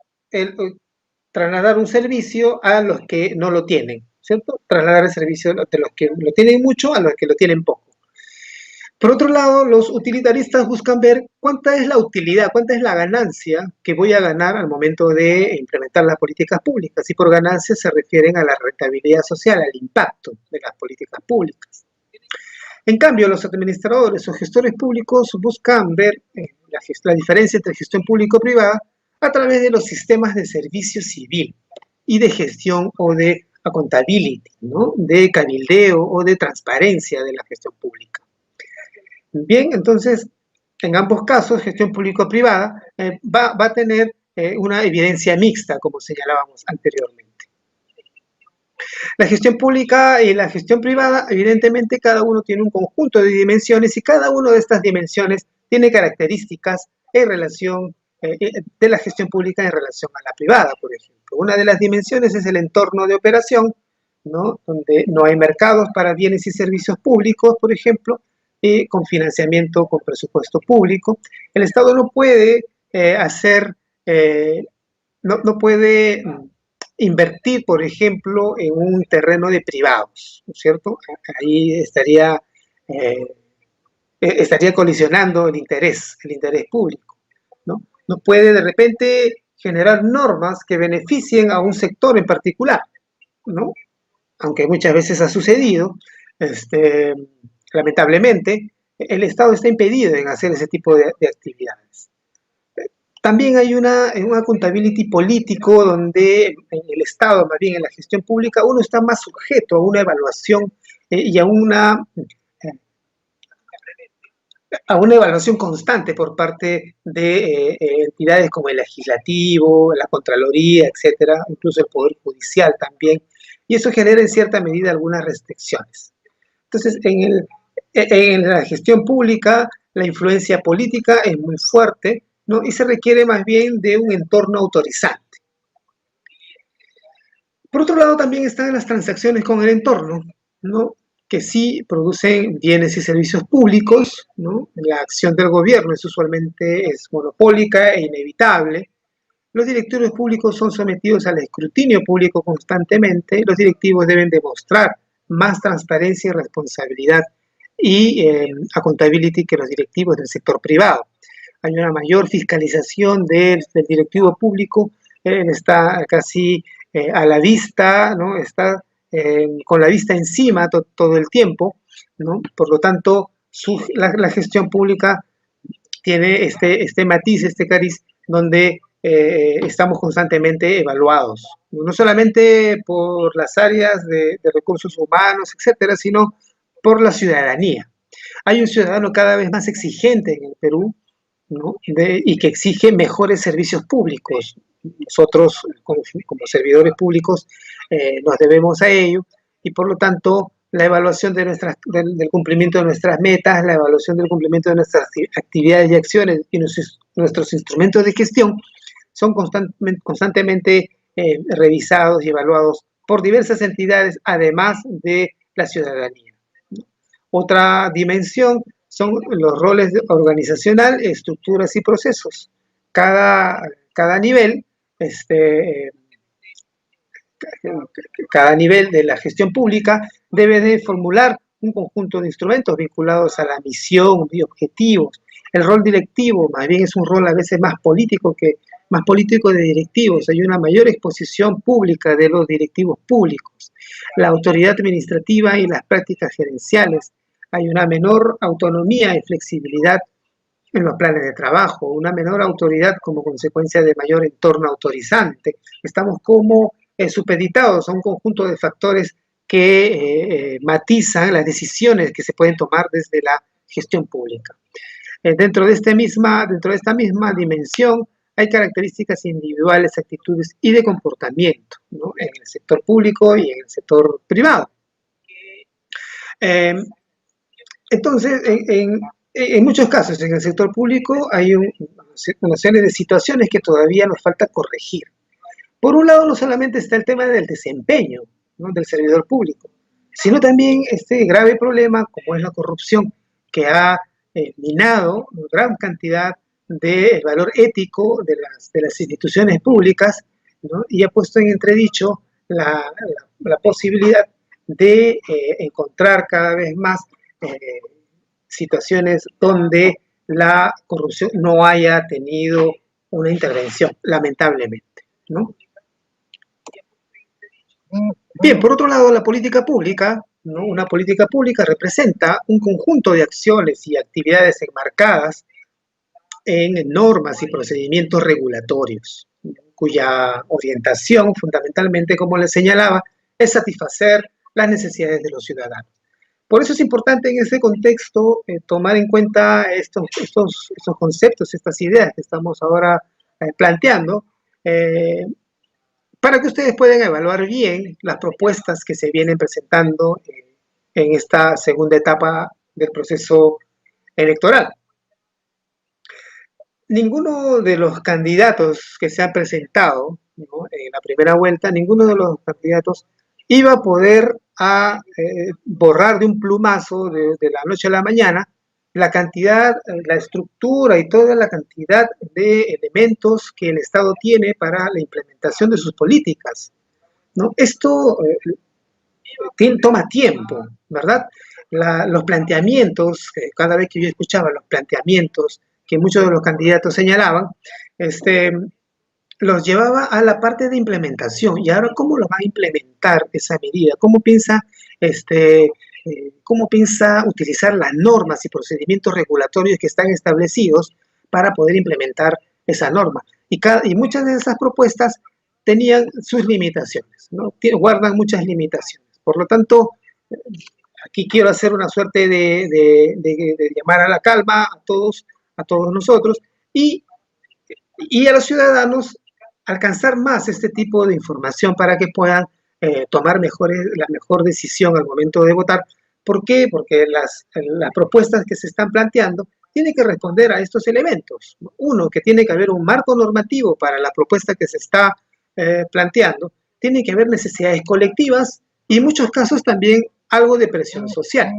un servicio a los que no lo tienen, ¿cierto? Trasladar el servicio de los que lo tienen mucho a los que lo tienen poco. Por otro lado, los utilitaristas buscan ver cuánta es la utilidad, cuánta es la ganancia que voy a ganar al momento de implementar las políticas públicas. Y por ganancia se refieren a la rentabilidad social, al impacto de las políticas públicas. En cambio, los administradores o gestores públicos buscan ver la diferencia entre gestión público-privada a través de los sistemas de servicio civil y de gestión o de accountability, ¿no? De cabildeo o de transparencia de la gestión pública. Bien, entonces, en ambos casos, gestión público-privada va a tener una evidencia mixta, como señalábamos anteriormente. La gestión pública y la gestión privada, evidentemente, cada uno tiene un conjunto de dimensiones y cada una de estas dimensiones tiene características en relación de la gestión pública en relación a la privada, por ejemplo. Una de las dimensiones es el entorno de operación, ¿no? Donde no hay mercados para bienes y servicios públicos, por ejemplo, con financiamiento con presupuesto público. El Estado no puede no puede invertir, por ejemplo, en un terreno de privados, ¿no es cierto? Ahí estaría colisionando el interés público, ¿no? No puede de repente generar normas que beneficien a un sector en particular, ¿no? Aunque muchas veces ha sucedido, lamentablemente, el Estado está impedido en hacer ese tipo de actividades. También hay un accountability político donde en el Estado, más bien en la gestión pública, uno está más sujeto a una evaluación y a una evaluación constante por parte de entidades como el legislativo, la Contraloría, etcétera, incluso el Poder Judicial también, y eso genera en cierta medida algunas restricciones. Entonces, en la gestión pública, la influencia política es muy fuerte, ¿no? Y se requiere más bien de un entorno autorizante. Por otro lado, también están las transacciones con el entorno, ¿no? Que sí producen bienes y servicios públicos, ¿no? La acción del gobierno usualmente es monopólica e inevitable. Los directivos públicos son sometidos al escrutinio público constantemente. Los directivos deben demostrar más transparencia y responsabilidad y accountability que los directivos del sector privado. Hay una mayor fiscalización del directivo público, está casi a la vista, ¿no? Está con la vista encima todo el tiempo, ¿no? Por lo tanto, la gestión pública tiene este matiz, este cariz, donde estamos constantemente evaluados, no solamente por las áreas de recursos humanos, etcétera, sino por la ciudadanía. Hay un ciudadano cada vez más exigente en el Perú, ¿no? Y que exige mejores servicios públicos. Nosotros, como servidores públicos, nos debemos a ello y por lo tanto la evaluación del cumplimiento de nuestras metas, la evaluación del cumplimiento de nuestras actividades y acciones y nuestros instrumentos de gestión son constantemente revisados y evaluados por diversas entidades, además de la ciudadanía. Otra dimensión son los roles organizacional, estructuras y procesos. Cada nivel, cada nivel de la gestión pública debe de formular un conjunto de instrumentos vinculados a la misión y objetivos. El rol directivo más bien es un rol a veces más político de directivos. Hay una mayor exposición pública de los directivos públicos. La autoridad administrativa y las prácticas gerenciales. Hay una menor autonomía y flexibilidad en los planes de trabajo, una menor autoridad como consecuencia de mayor entorno autorizante. Estamos como supeditados a un conjunto de factores que matizan las decisiones que se pueden tomar desde la gestión pública. Dentro de esta misma dimensión hay características individuales, actitudes y de comportamiento, ¿no? En el sector público y en el sector privado. Entonces, en muchos casos, en el sector público hay una serie de situaciones que todavía nos falta corregir. Por un lado, no solamente está el tema del desempeño, ¿no? Del servidor público, sino también este grave problema como es la corrupción, que ha minado una gran cantidad del valor ético de las instituciones públicas, ¿no? Y ha puesto en entredicho la posibilidad de encontrar cada vez más situaciones donde la corrupción no haya tenido una intervención, lamentablemente, ¿no? Bien, por otro lado, la política pública, ¿no? Una política pública representa un conjunto de acciones y actividades enmarcadas en normas y procedimientos regulatorios, cuya orientación, fundamentalmente, como les señalaba, es satisfacer las necesidades de los ciudadanos. Por eso es importante en ese contexto tomar en cuenta estos conceptos, estas ideas que estamos ahora planteando, para que ustedes puedan evaluar bien las propuestas que se vienen presentando en esta segunda etapa del proceso electoral. ninguno de los candidatos que se han presentado, ¿no?, en la primera vuelta, ninguno de los candidatos iba a poder borrar de un plumazo de la noche a la mañana la cantidad, la estructura y toda la cantidad de elementos que el Estado tiene para la implementación de sus políticas, ¿no? Esto toma tiempo, ¿verdad? Los planteamientos, cada vez que yo escuchaba los planteamientos que muchos de los candidatos señalaban, los llevaba a la parte de implementación. ¿Y ahora cómo lo va a implementar esa medida? ¿Cómo piensa utilizar las normas y procedimientos regulatorios que están establecidos para poder implementar esa norma? Y muchas de esas propuestas tenían sus limitaciones, ¿no? Guardan muchas limitaciones. Por lo tanto, aquí quiero hacer una suerte de llamar a la calma a todos nosotros y a los ciudadanos alcanzar más este tipo de información para que puedan tomar la mejor decisión al momento de votar. ¿Por qué? Porque las propuestas que se están planteando tienen que responder a estos elementos. Uno, que tiene que haber un marco normativo para la propuesta que se está planteando, tiene que haber necesidades colectivas y en muchos casos también algo de presión social.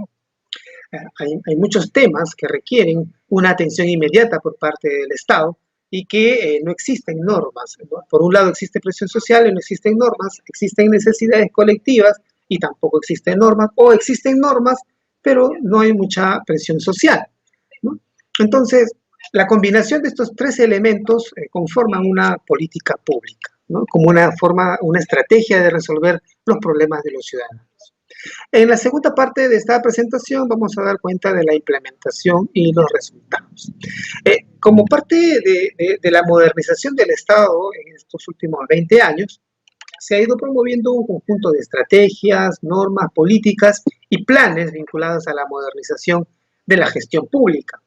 Hay muchos temas que requieren una atención inmediata por parte del Estado y que no existen normas, ¿no? Por un lado existe presión social y no existen normas, existen necesidades colectivas y tampoco existen normas, o existen normas, pero no hay mucha presión social, ¿no? Entonces, la combinación de estos tres elementos conforman una política pública, ¿no? Como una estrategia de resolver los problemas de los ciudadanos. En la segunda parte de esta presentación vamos a dar cuenta de la implementación y los resultados. Como parte de la modernización del Estado en estos últimos 20 años, se ha ido promoviendo un conjunto de estrategias, normas, políticas y planes vinculados a la modernización de la gestión pública.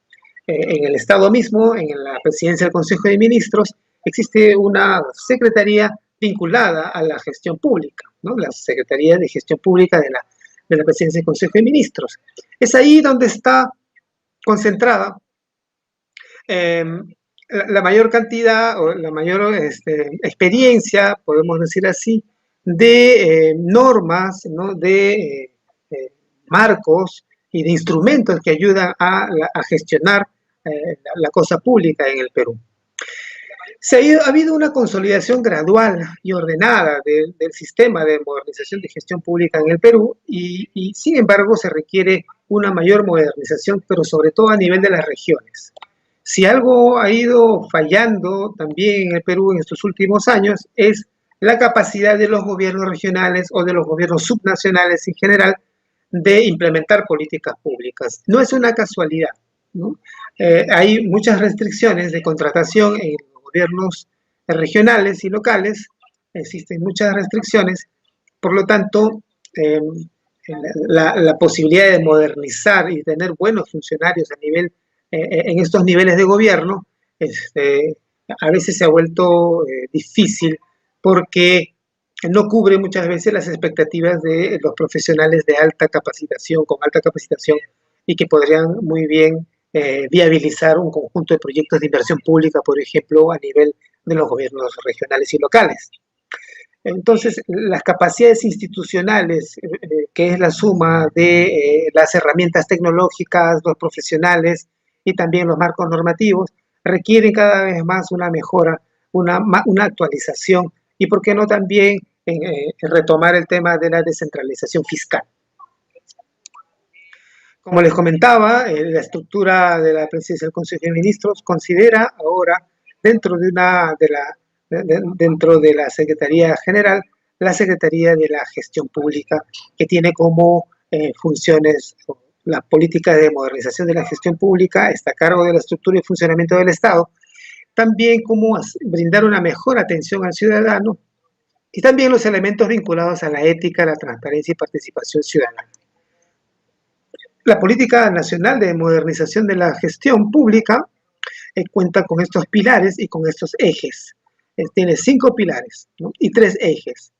En el Estado mismo, en la Presidencia del Consejo de Ministros, existe una secretaría vinculada a la gestión pública, ¿no? La Secretaría de Gestión Pública de la Presidencia del Consejo de Ministros. Es ahí donde está concentrada la mayor cantidad o la mayor experiencia, podemos decir así, de normas, ¿no?, de marcos y de instrumentos que ayudan a gestionar la cosa pública en el Perú. Ha habido una consolidación gradual y ordenada del sistema de modernización de gestión pública en el Perú y sin embargo se requiere una mayor modernización, pero sobre todo a nivel de las regiones. Si algo ha ido fallando también en el Perú en estos últimos años es la capacidad de los gobiernos regionales o de los gobiernos subnacionales en general de implementar políticas públicas. No es una casualidad, ¿no? Hay muchas restricciones de contratación en gobiernos regionales y locales, existen muchas restricciones, por lo tanto, la posibilidad de modernizar y tener buenos funcionarios en estos niveles de gobierno, a veces se ha vuelto difícil porque no cubre muchas veces las expectativas de los profesionales de alta capacitación, con alta capacitación, y que podrían muy bien viabilizar un conjunto de proyectos de inversión pública, por ejemplo, a nivel de los gobiernos regionales y locales. Entonces, las capacidades institucionales, que es la suma de las herramientas tecnológicas, los profesionales y también los marcos normativos, requieren cada vez más una mejora, una actualización y, ¿por qué no también retomar el tema de la descentralización fiscal? Como les comentaba, la estructura de la Presidencia del Consejo de Ministros considera ahora, dentro de la Secretaría General, la Secretaría de la Gestión Pública, que tiene como funciones la política de modernización de la gestión pública, está a cargo de la estructura y funcionamiento del Estado, también como brindar una mejor atención al ciudadano y también los elementos vinculados a la ética, la transparencia y participación ciudadana. La Política Nacional de Modernización de la Gestión Pública cuenta con estos pilares y con estos ejes. Tiene 5 pilares, ¿no?, y 3 ejes.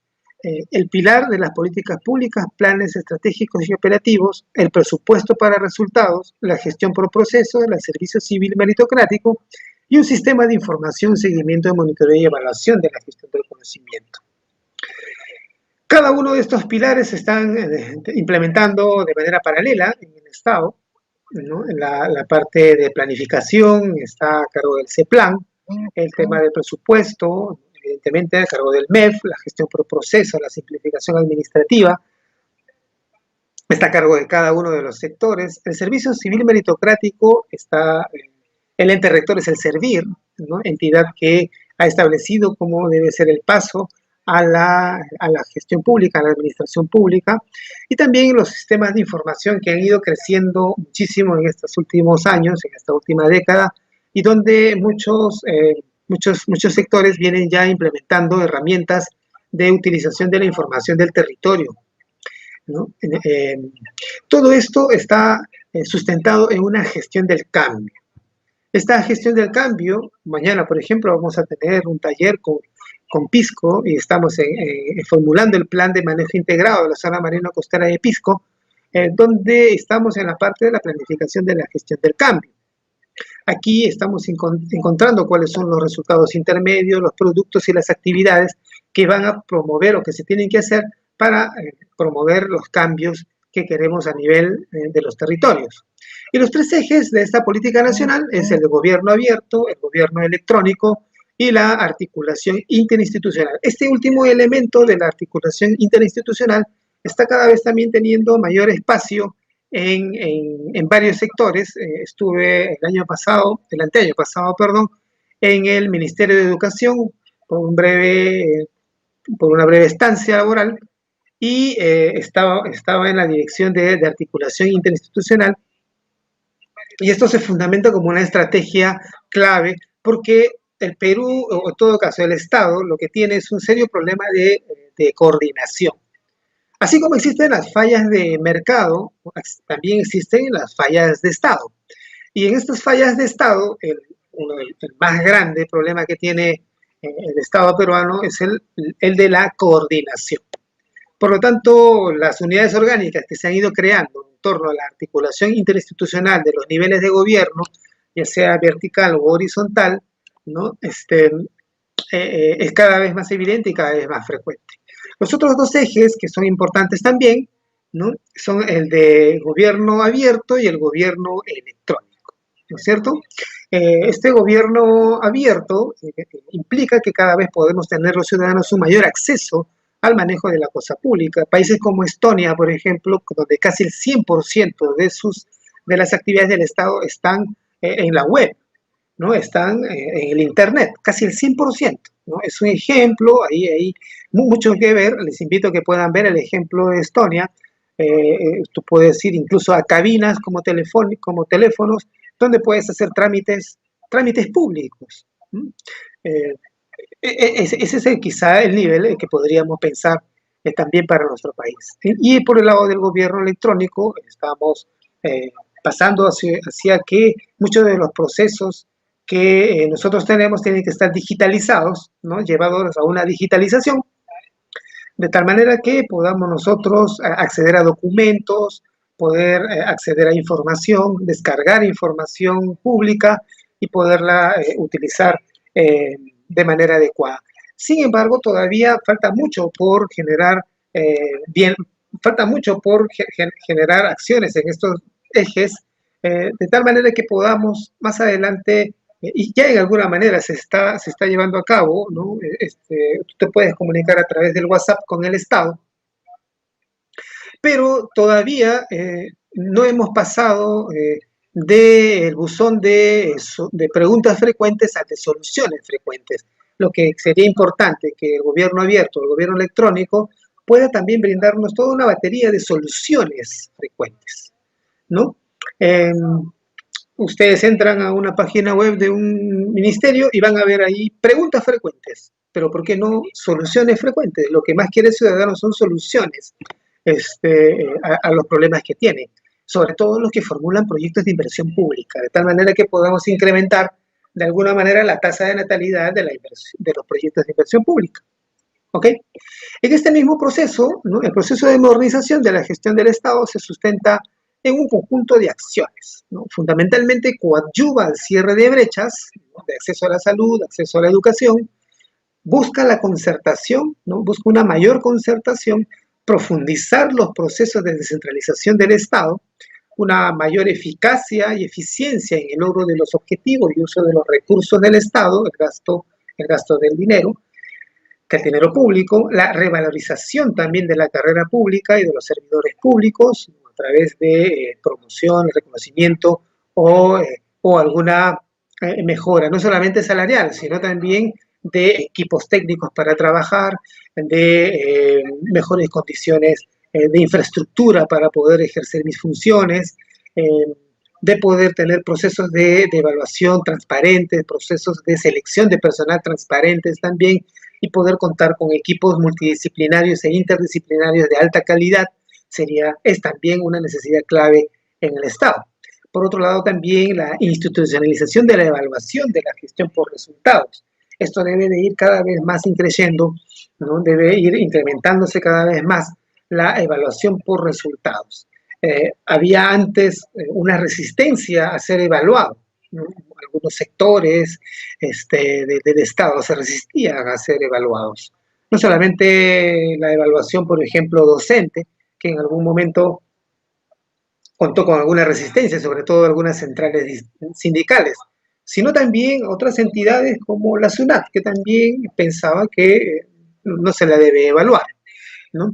El pilar de las políticas públicas, planes estratégicos y operativos, el presupuesto para resultados, la gestión por procesos, el servicio civil meritocrático y un sistema de información, seguimiento, de monitoreo y evaluación de la gestión del conocimiento. Cada uno de estos pilares se están implementando de manera paralela en el Estado, ¿no? La parte de planificación está a cargo del CEPLAN, el tema del presupuesto, evidentemente a cargo del MEF, la gestión por proceso, la simplificación administrativa, está a cargo de cada uno de los sectores. El servicio civil meritocrático está, el ente rector es el SERVIR, ¿no? Entidad que ha establecido cómo debe ser el paso a la gestión pública, a la administración pública, y también los sistemas de información que han ido creciendo muchísimo en estos últimos años, en esta última década, y donde muchos sectores vienen ya implementando herramientas de utilización de la información del territorio, ¿no? Todo esto está sustentado en una gestión del cambio. Esta gestión del cambio, mañana, por ejemplo, vamos a tener un taller con Pisco y estamos formulando el plan de manejo integrado de la zona marina costera de Pisco, donde estamos en la parte de la planificación de la gestión del cambio. Aquí estamos encontrando cuáles son los resultados intermedios, los productos y las actividades que van a promover o que se tienen que hacer para promover los cambios que queremos a nivel de los territorios. Y los tres ejes de esta política nacional es el gobierno abierto, el gobierno electrónico y la articulación interinstitucional. Este último elemento de la articulación interinstitucional está cada vez también teniendo mayor espacio en varios sectores. Estuve el anteaño pasado, en el Ministerio de Educación por una breve estancia laboral y estaba en la dirección de articulación interinstitucional, y esto se fundamenta como una estrategia clave porque el Perú, o en todo caso el Estado, lo que tiene es un serio problema de coordinación. Así como existen las fallas de mercado, también existen las fallas de Estado. Y en estas fallas de Estado, el más grande problema que tiene el Estado peruano es el de la coordinación. Por lo tanto, las unidades orgánicas que se han ido creando en torno a la articulación interinstitucional de los niveles de gobierno, ya sea vertical o horizontal, ¿no? Es cada vez más evidente y cada vez más frecuente. Los otros dos ejes que son importantes también, ¿no? Son el de gobierno abierto y el gobierno electrónico, ¿no es cierto? Este gobierno abierto implica que cada vez podemos tener los ciudadanos un mayor acceso al manejo de la cosa pública. Países como Estonia, por ejemplo, donde casi el 100% de las actividades del Estado están en la web, ¿no? Están en el Internet, casi el 100%, ¿no? Es un ejemplo, ahí hay mucho que ver. Les invito a que puedan ver el ejemplo de Estonia. Tú puedes ir incluso a cabinas como teléfonos, donde puedes hacer trámites públicos. Ese es quizá el nivel que podríamos pensar también para nuestro país. Y por el lado del gobierno electrónico, estamos pasando hacia que muchos de los procesos que nosotros tenemos tienen que estar digitalizados, ¿no? Llevados a una digitalización, de tal manera que podamos nosotros acceder a documentos, poder acceder a información, descargar información pública y poderla utilizar de manera adecuada. Sin embargo, todavía falta mucho por generar generar acciones en estos ejes, de tal manera que podamos más adelante, y ya en alguna manera se está llevando a cabo, ¿no? Tú te puedes comunicar a través del WhatsApp con el Estado, pero todavía no hemos pasado del buzón de preguntas frecuentes a de soluciones frecuentes. Lo que sería importante que el gobierno abierto, el gobierno electrónico, pueda también brindarnos toda una batería de soluciones frecuentes, ¿no? Ustedes entran a una página web de un ministerio y van a ver ahí preguntas frecuentes, pero ¿por qué no soluciones frecuentes? Lo que más quiere el ciudadano son soluciones a los problemas que tiene, sobre todo los que formulan proyectos de inversión pública, de tal manera que podamos incrementar de alguna manera la tasa de natalidad de los proyectos de inversión pública. ¿Ok? En este mismo proceso, ¿no? El proceso de modernización de la gestión del Estado se sustenta en un conjunto de acciones, ¿no? Fundamentalmente coadyuva al cierre de brechas, ¿no?, de acceso a la salud, acceso a la educación, busca la concertación, ¿no?, busca una mayor concertación, profundizar los procesos de descentralización del Estado, una mayor eficacia y eficiencia en el logro de los objetivos y uso de los recursos del Estado, el gasto del dinero, que el dinero público, la revalorización también de la carrera pública y de los servidores públicos a través de promoción, reconocimiento o alguna mejora, no solamente salarial, sino también de equipos técnicos para trabajar, de mejores condiciones de infraestructura para poder ejercer mis funciones, de poder tener procesos de evaluación transparentes, procesos de selección de personal transparentes también, y poder contar con equipos multidisciplinarios e interdisciplinarios de alta calidad es también una necesidad clave en el Estado. Por otro lado, también la institucionalización de la evaluación de la gestión por resultados. Esto debe de ir cada vez más increciendo, ¿no? Debe ir incrementándose cada vez más la evaluación por resultados. Había antes una resistencia a ser evaluado, ¿no? Algunos sectores del Estado se resistían a ser evaluados. No solamente la evaluación, por ejemplo, docente, que en algún momento contó con alguna resistencia, sobre todo algunas centrales sindicales, sino también otras entidades como la SUNAT, que también pensaba que no se la debe evaluar, ¿no?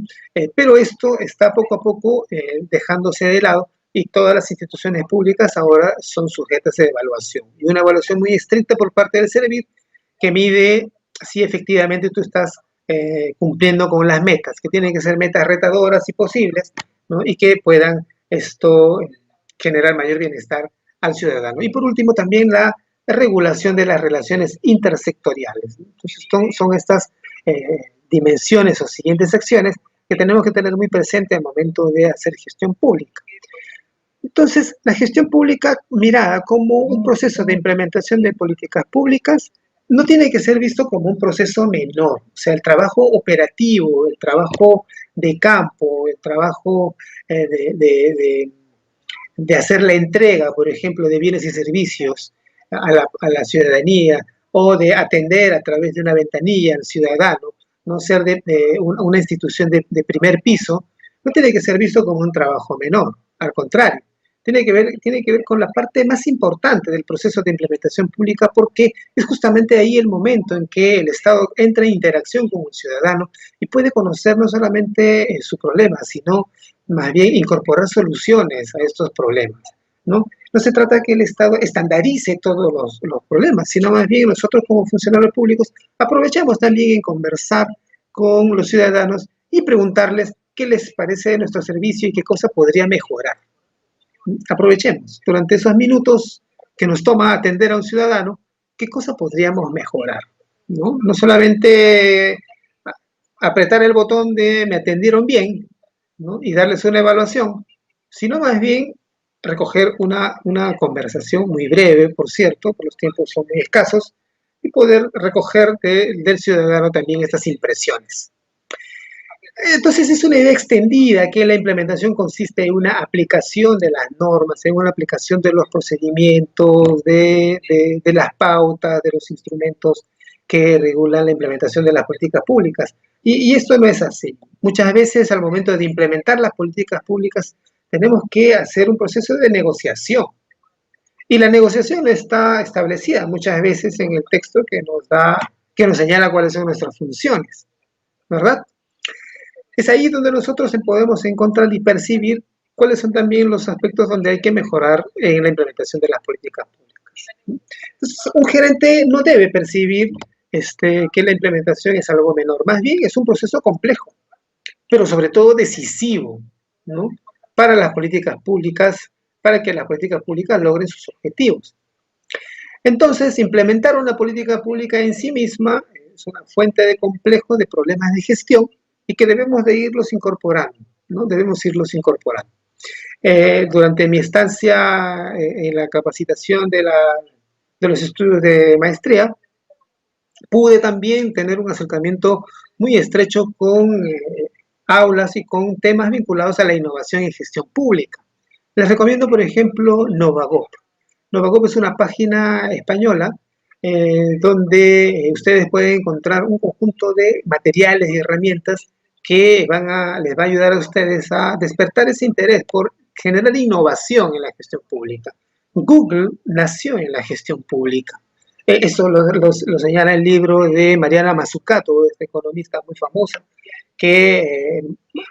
Pero esto está poco a poco dejándose de lado, y todas las instituciones públicas ahora son sujetas a evaluación, y una evaluación muy estricta por parte del CERVIR, que mide si efectivamente tú estás cumpliendo con las metas, que tienen que ser metas retadoras y posibles, ¿no? Y que puedan generar mayor bienestar al ciudadano. Y por último, también la regulación de las relaciones intersectoriales. Entonces, son estas dimensiones o siguientes acciones que tenemos que tener muy presente al momento de hacer gestión pública. Entonces, la gestión pública, mirada como un proceso de implementación de políticas públicas, no tiene que ser visto como un proceso menor. O sea, el trabajo operativo, el trabajo de campo, el trabajo de hacer la entrega, por ejemplo, de bienes y servicios a la ciudadanía, o de atender a través de una ventanilla al ciudadano, no ser una institución de primer piso, no tiene que ser visto como un trabajo menor. Al contrario, tiene que ver con la parte más importante del proceso de implementación pública, porque es justamente ahí el momento en que el Estado entra en interacción con un ciudadano y puede conocer no solamente su problema, sino más bien incorporar soluciones a estos problemas, ¿no? No se trata de que el Estado estandarice todos los problemas, sino más bien nosotros como funcionarios públicos aprovechamos también en conversar con los ciudadanos y preguntarles qué les parece de nuestro servicio y qué cosa podría mejorar. Aprovechemos durante esos minutos que nos toma atender a un ciudadano, qué cosa podríamos mejorar, ¿no? No solamente apretar el botón de me atendieron bien, ¿no?, y darles una evaluación, sino más bien recoger una conversación muy breve, por cierto, porque los tiempos son muy escasos, y poder recoger del ciudadano también estas impresiones. Entonces es una idea extendida que la implementación consiste en una aplicación de las normas, en una aplicación de los procedimientos, de las pautas, de los instrumentos que regulan la implementación de las políticas públicas. Y esto no es así. Muchas veces al momento de implementar las políticas públicas tenemos que hacer un proceso de negociación. Y la negociación está establecida muchas veces en el texto que nos señala cuáles son nuestras funciones, ¿verdad? Es ahí donde nosotros podemos encontrar y percibir cuáles son también los aspectos donde hay que mejorar en la implementación de las políticas públicas. Entonces, un gerente no debe percibir que la implementación es algo menor, más bien es un proceso complejo, pero sobre todo decisivo, ¿no?, para las políticas públicas, para que las políticas públicas logren sus objetivos. Entonces, implementar una política pública en sí misma es una fuente de complejo de problemas de gestión, y que debemos de irlos incorporando, ¿no? Debemos irlos incorporando. Durante mi estancia en la capacitación de los estudios de maestría, pude también tener un acercamiento muy estrecho con aulas y con temas vinculados a la innovación y gestión pública. Les recomiendo, por ejemplo, Novagop. Novagop es una página española donde ustedes pueden encontrar un conjunto de materiales y herramientas que les va a ayudar a ustedes a despertar ese interés por generar innovación en la gestión pública. Google nació en la gestión pública. Eso lo señala el libro de Mariana Mazzucato, esta economista muy famosa, que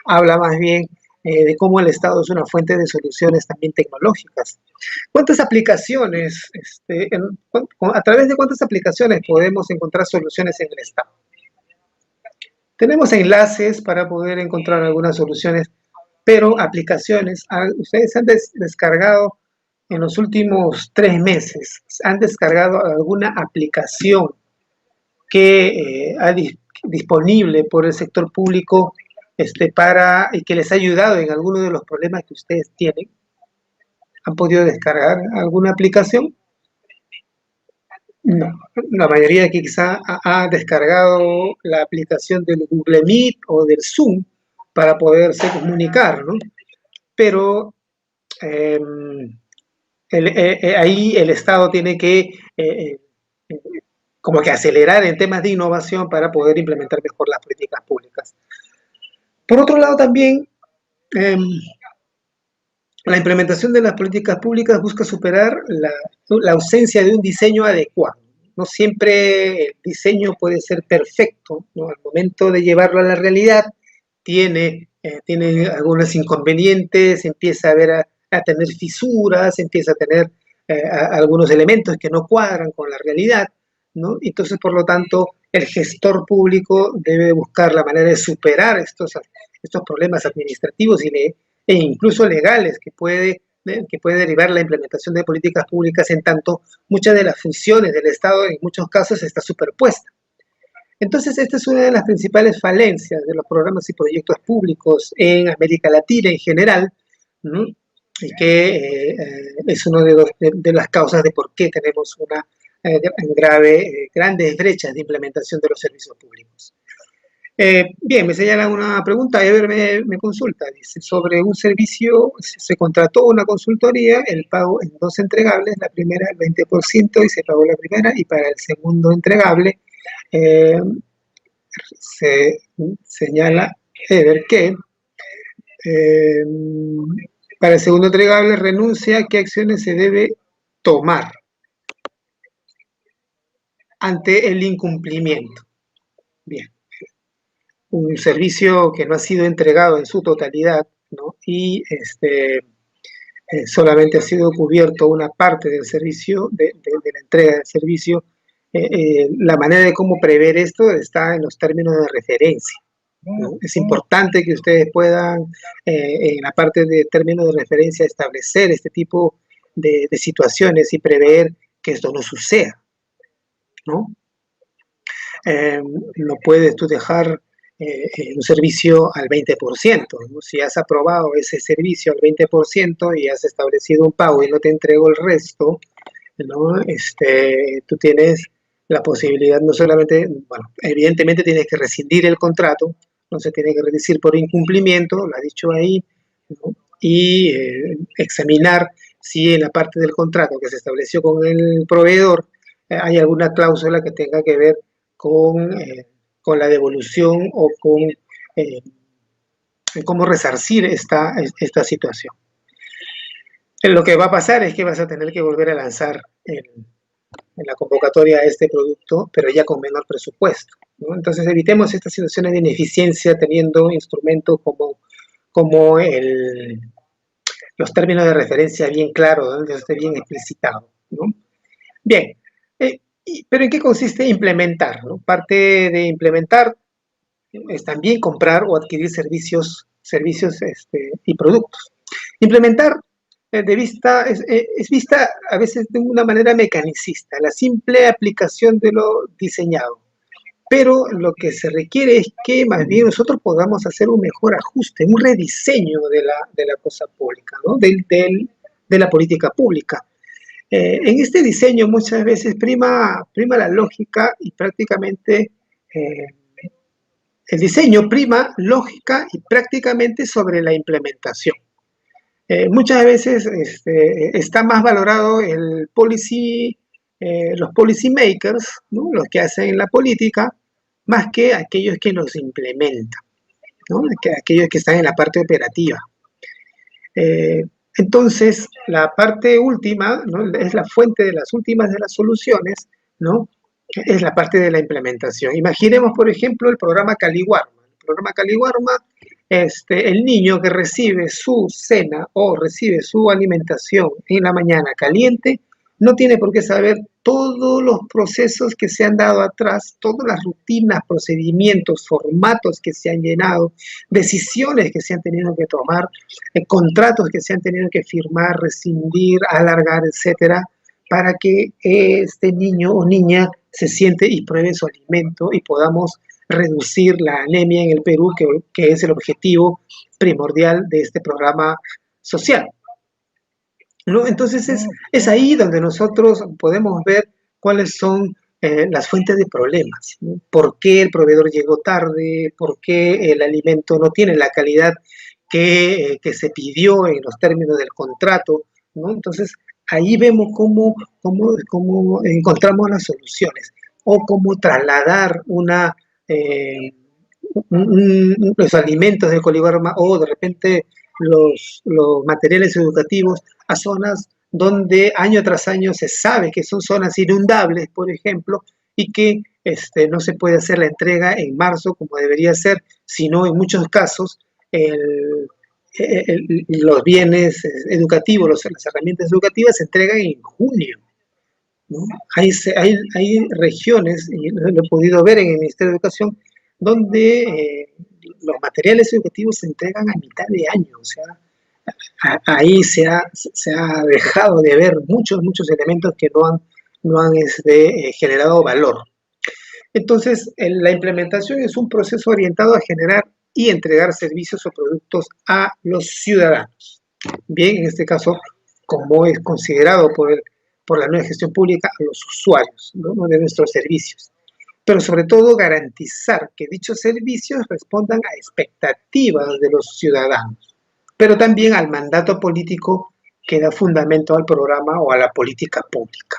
habla más bien de cómo el Estado es una fuente de soluciones también tecnológicas. ¿Cuántas aplicaciones, a través de cuántas aplicaciones podemos encontrar soluciones en el Estado? Tenemos enlaces para poder encontrar algunas soluciones, pero aplicaciones, ustedes han descargado en los últimos 3 meses, han descargado alguna aplicación que disponible por el sector público y que les ha ayudado en alguno de los problemas que ustedes tienen. ¿Han podido descargar alguna aplicación? No, la mayoría quizá ha descargado la aplicación del Google Meet o del Zoom para poderse comunicar, ¿no? Pero ahí el Estado tiene que como que acelerar en temas de innovación para poder implementar mejor las políticas públicas. Por otro lado, también la implementación de las políticas públicas busca superar la ausencia de un diseño adecuado. No siempre el diseño puede ser perfecto, ¿no? Al momento de llevarlo a la realidad tiene algunos inconvenientes, empieza a tener fisuras, empieza a tener algunos elementos que no cuadran con la realidad, ¿no? Entonces, por lo tanto, el gestor público debe buscar la manera de superar estos problemas administrativos e incluso legales que puede derivar la implementación de políticas públicas, en tanto muchas de las funciones del Estado en muchos casos está superpuesta. Entonces, esta es una de las principales falencias de los programas y proyectos públicos en América Latina en general, ¿no? Y que es una de las causas de por qué tenemos grandes brechas de implementación de los servicios públicos. Bien, me señala una pregunta, Ever me consulta, dice, sobre un servicio, se contrató una consultoría, el pago en 2 entregables, la primera el 20% y se pagó la primera, y para el segundo entregable se señala Ever que para el segundo entregable renuncia, ¿qué acciones se debe tomar ante el incumplimiento? Bien. Un servicio que no ha sido entregado en su totalidad, ¿no? Y solamente ha sido cubierto una parte del servicio, de la entrega del servicio. La manera de cómo prever esto está en los términos de referencia, ¿no? Es importante que ustedes puedan, en la parte de términos de referencia, establecer este tipo de situaciones y prever que esto no suceda, ¿no? No puedes tú dejar un servicio al 20%, ¿no? Si has aprobado ese servicio al 20% y has establecido un pago y no te entrego el resto, ¿no? Tú tienes la posibilidad no solamente, bueno, evidentemente tienes que rescindir el contrato, no se tiene que rescindir por incumplimiento, lo ha dicho ahí, ¿no? Y examinar si en la parte del contrato que se estableció con el proveedor hay alguna cláusula que tenga que ver con la devolución o con cómo resarcir esta situación. Lo que va a pasar es que vas a tener que volver a lanzar en la convocatoria este producto, pero ya con menor presupuesto, ¿no? Entonces evitemos estas situaciones de ineficiencia teniendo instrumentos como los términos de referencia bien claros, donde esté bien explicitado, ¿no? Bien, pero ¿en qué consiste implementar, ¿no? Parte de implementar es también comprar o adquirir servicios y productos. Implementar es vista a veces de una manera mecanicista, la simple aplicación de lo diseñado. Pero lo que se requiere es que más bien nosotros podamos hacer un mejor ajuste, un rediseño de la cosa pública, ¿no? De la política pública. En este diseño muchas veces prima la lógica y prácticamente el diseño prima lógica y prácticamente sobre la implementación. Muchas veces está más valorado los policy makers, ¿no? Los que hacen la política, más que aquellos que los implementan, ¿no? Que aquellos que están en la parte operativa. Entonces, la parte última, ¿no? Es la fuente de las últimas de las soluciones, ¿no? Es la parte de la implementación. Imaginemos, por ejemplo, el programa Caliwarma. El programa Caliwarma, el niño que recibe su cena o recibe su alimentación en la mañana caliente, no tiene por qué saber todos los procesos que se han dado atrás, todas las rutinas, procedimientos, formatos que se han llenado, decisiones que se han tenido que tomar, contratos que se han tenido que firmar, rescindir, alargar, etcétera, para que este niño o niña se siente y pruebe su alimento y podamos reducir la anemia en el Perú, que es el objetivo primordial de este programa social, ¿no? Entonces es ahí donde nosotros podemos ver cuáles son las fuentes de problemas, ¿no? ¿Por qué el proveedor llegó tarde? ¿Por qué el alimento no tiene la calidad que se pidió en los términos del contrato, ¿no? Entonces ahí vemos cómo encontramos las soluciones o cómo trasladar los alimentos de Colibarma o de repente los materiales educativos a zonas donde año tras año se sabe que son zonas inundables, por ejemplo, y que no se puede hacer la entrega en marzo como debería ser, sino en muchos casos los bienes educativos, las herramientas educativas se entregan en junio, ¿no? Hay regiones, y lo he podido ver en el Ministerio de Educación, donde los materiales educativos se entregan a mitad de año, o sea, ahí se ha dejado de ver muchos elementos que no han generado valor. Entonces, la implementación es un proceso orientado a generar y entregar servicios o productos a los ciudadanos. Bien, en este caso, como es considerado por la nueva gestión pública, a los usuarios, ¿no? De nuestros servicios. Pero sobre todo garantizar que dichos servicios respondan a expectativas de los ciudadanos, pero también al mandato político que da fundamento al programa o a la política pública,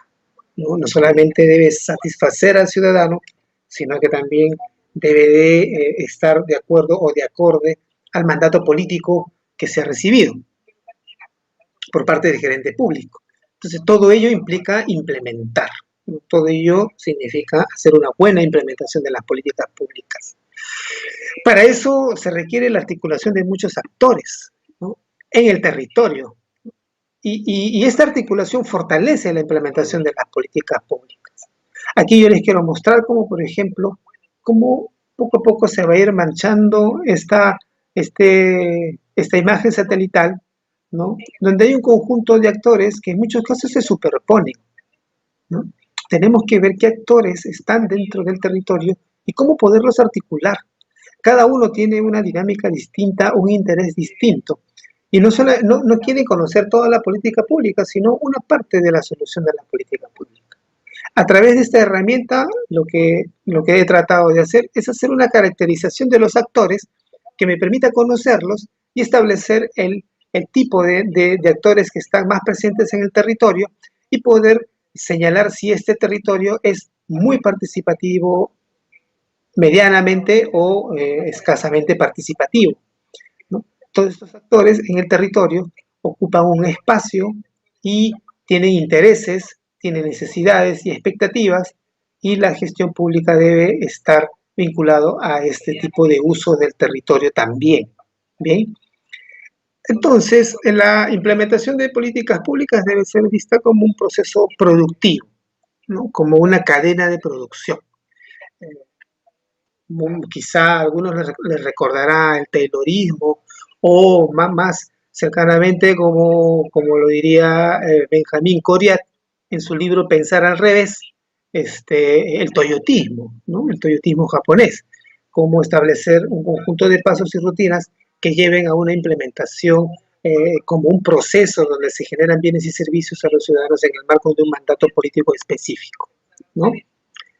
¿no? No solamente debe satisfacer al ciudadano, sino que también debe de estar de acuerdo o de acorde al mandato político que se ha recibido por parte del gerente público. Entonces, todo ello implica implementar. Todo ello significa hacer una buena implementación de las políticas públicas. Para eso se requiere la articulación de muchos actores, ¿no? En el territorio. Y esta articulación fortalece la implementación de las políticas públicas. Aquí yo les quiero mostrar cómo, por ejemplo, cómo poco a poco se va a ir manchando esta imagen satelital, ¿no? Donde hay un conjunto de actores que en muchos casos se superponen, ¿no? Tenemos que ver qué actores están dentro del territorio y cómo poderlos articular. Cada uno tiene una dinámica distinta, un interés distinto. Y no quieren conocer toda la política pública, sino una parte de la solución de la política pública. A través de esta herramienta, lo que he tratado de hacer es hacer una caracterización de los actores que me permita conocerlos y establecer el tipo de actores que están más presentes en el territorio y poder señalar si este territorio es muy participativo, medianamente o escasamente participativo, ¿no? Todos estos actores en el territorio ocupan un espacio y tienen intereses, tienen necesidades y expectativas, y la gestión pública debe estar vinculado a este tipo de uso del territorio también. Bien. Entonces, la implementación de políticas públicas debe ser vista como un proceso productivo, ¿no? Como una cadena de producción. Quizá a algunos les recordará el taylorismo, o más cercanamente como lo diría Benjamín Coriat en su libro Pensar al revés, el toyotismo, ¿no? El toyotismo japonés, cómo establecer un conjunto de pasos y rutinas que lleven a una implementación como un proceso donde se generan bienes y servicios a los ciudadanos en el marco de un mandato político específico, ¿no?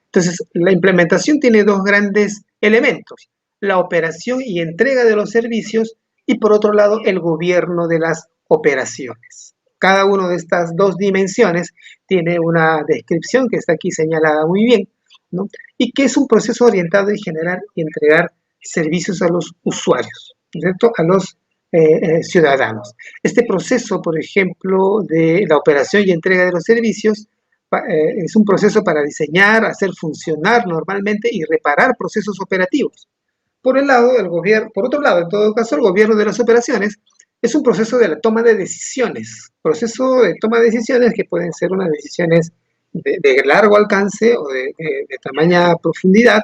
Entonces, la implementación tiene dos grandes elementos: la operación y entrega de los servicios, y por otro lado, el gobierno de las operaciones. Cada una de estas dos dimensiones tiene una descripción que está aquí señalada muy bien, ¿no? Y que es un proceso orientado en generar y entregar servicios a los usuarios, ¿cierto? A los ciudadanos. Este proceso, por ejemplo, de la operación y entrega de los servicios es un proceso para diseñar, hacer funcionar normalmente y reparar procesos operativos. Por otro lado, en todo caso, el gobierno de las operaciones es un proceso de la toma de decisiones, proceso de toma de decisiones que pueden ser unas decisiones de largo alcance o de tamaña profundidad,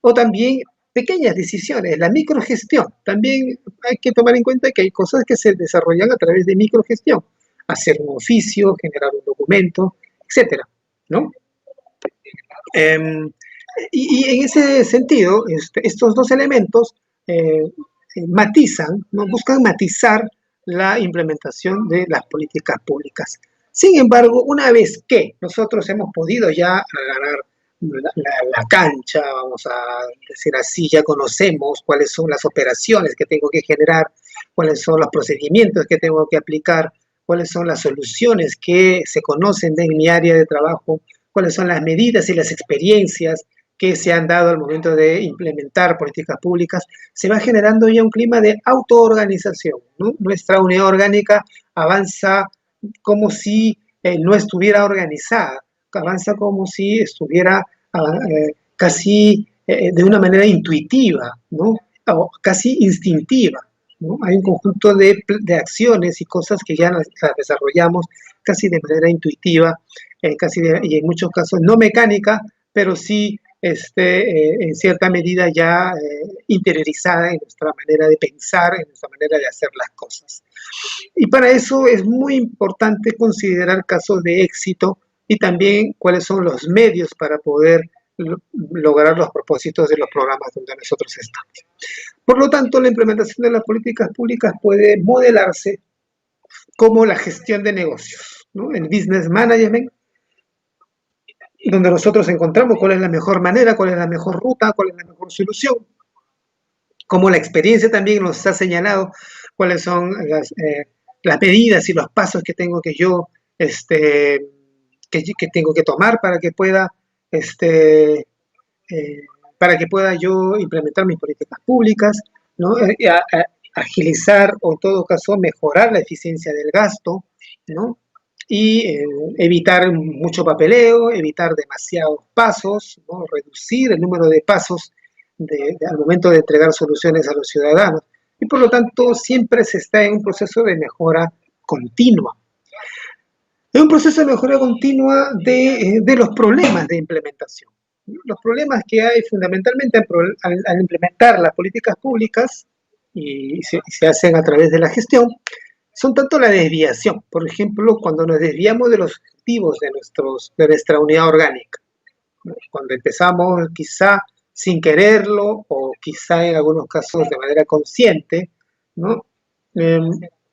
o también pequeñas decisiones, la microgestión. También hay que tomar en cuenta que hay cosas que se desarrollan a través de microgestión, hacer un oficio, generar un documento, etcétera, ¿no? Y en ese sentido, estos dos elementos matizan, ¿no? Buscan matizar la implementación de las políticas públicas. Sin embargo, una vez que nosotros hemos podido ya ganar la cancha, vamos a decir así, ya conocemos cuáles son las operaciones que tengo que generar, cuáles son los procedimientos que tengo que aplicar, cuáles son las soluciones que se conocen en mi área de trabajo, cuáles son las medidas y las experiencias que se han dado al momento de implementar políticas públicas, se va generando ya un clima de autoorganización, ¿no? Nuestra unidad orgánica avanza como si no estuviera organizada, avanza como si estuviera casi de una manera intuitiva, ¿no? O casi instintiva, ¿no? Hay un conjunto de acciones y cosas que ya las desarrollamos casi de manera intuitiva, y en muchos casos no mecánica, pero sí en cierta medida ya interiorizada en nuestra manera de pensar, en nuestra manera de hacer las cosas. Y para eso es muy importante considerar casos de éxito y también cuáles son los medios para poder lograr los propósitos de los programas donde nosotros estamos. Por lo tanto, la implementación de las políticas públicas puede modelarse como la gestión de negocios, ¿no? El business management, donde nosotros encontramos cuál es la mejor manera, cuál es la mejor ruta, cuál es la mejor solución. Como la experiencia también nos ha señalado cuáles son las medidas y los pasos que tengo que yo que tengo que tomar para que pueda yo implementar mis políticas públicas, ¿no? Agilizar o en todo caso mejorar la eficiencia del gasto, ¿no? Y evitar mucho papeleo, evitar demasiados pasos, ¿no? Reducir el número de pasos al momento de entregar soluciones a los ciudadanos. Y por lo tanto siempre se está en un proceso de mejora continua. Es un proceso de mejora continua de los problemas de implementación. Los problemas que hay fundamentalmente al implementar las políticas públicas y se hacen a través de la gestión son tanto la desviación, por ejemplo, cuando nos desviamos de los objetivos de nuestra unidad orgánica, cuando empezamos quizá sin quererlo o quizá en algunos casos de manera consciente, ¿no?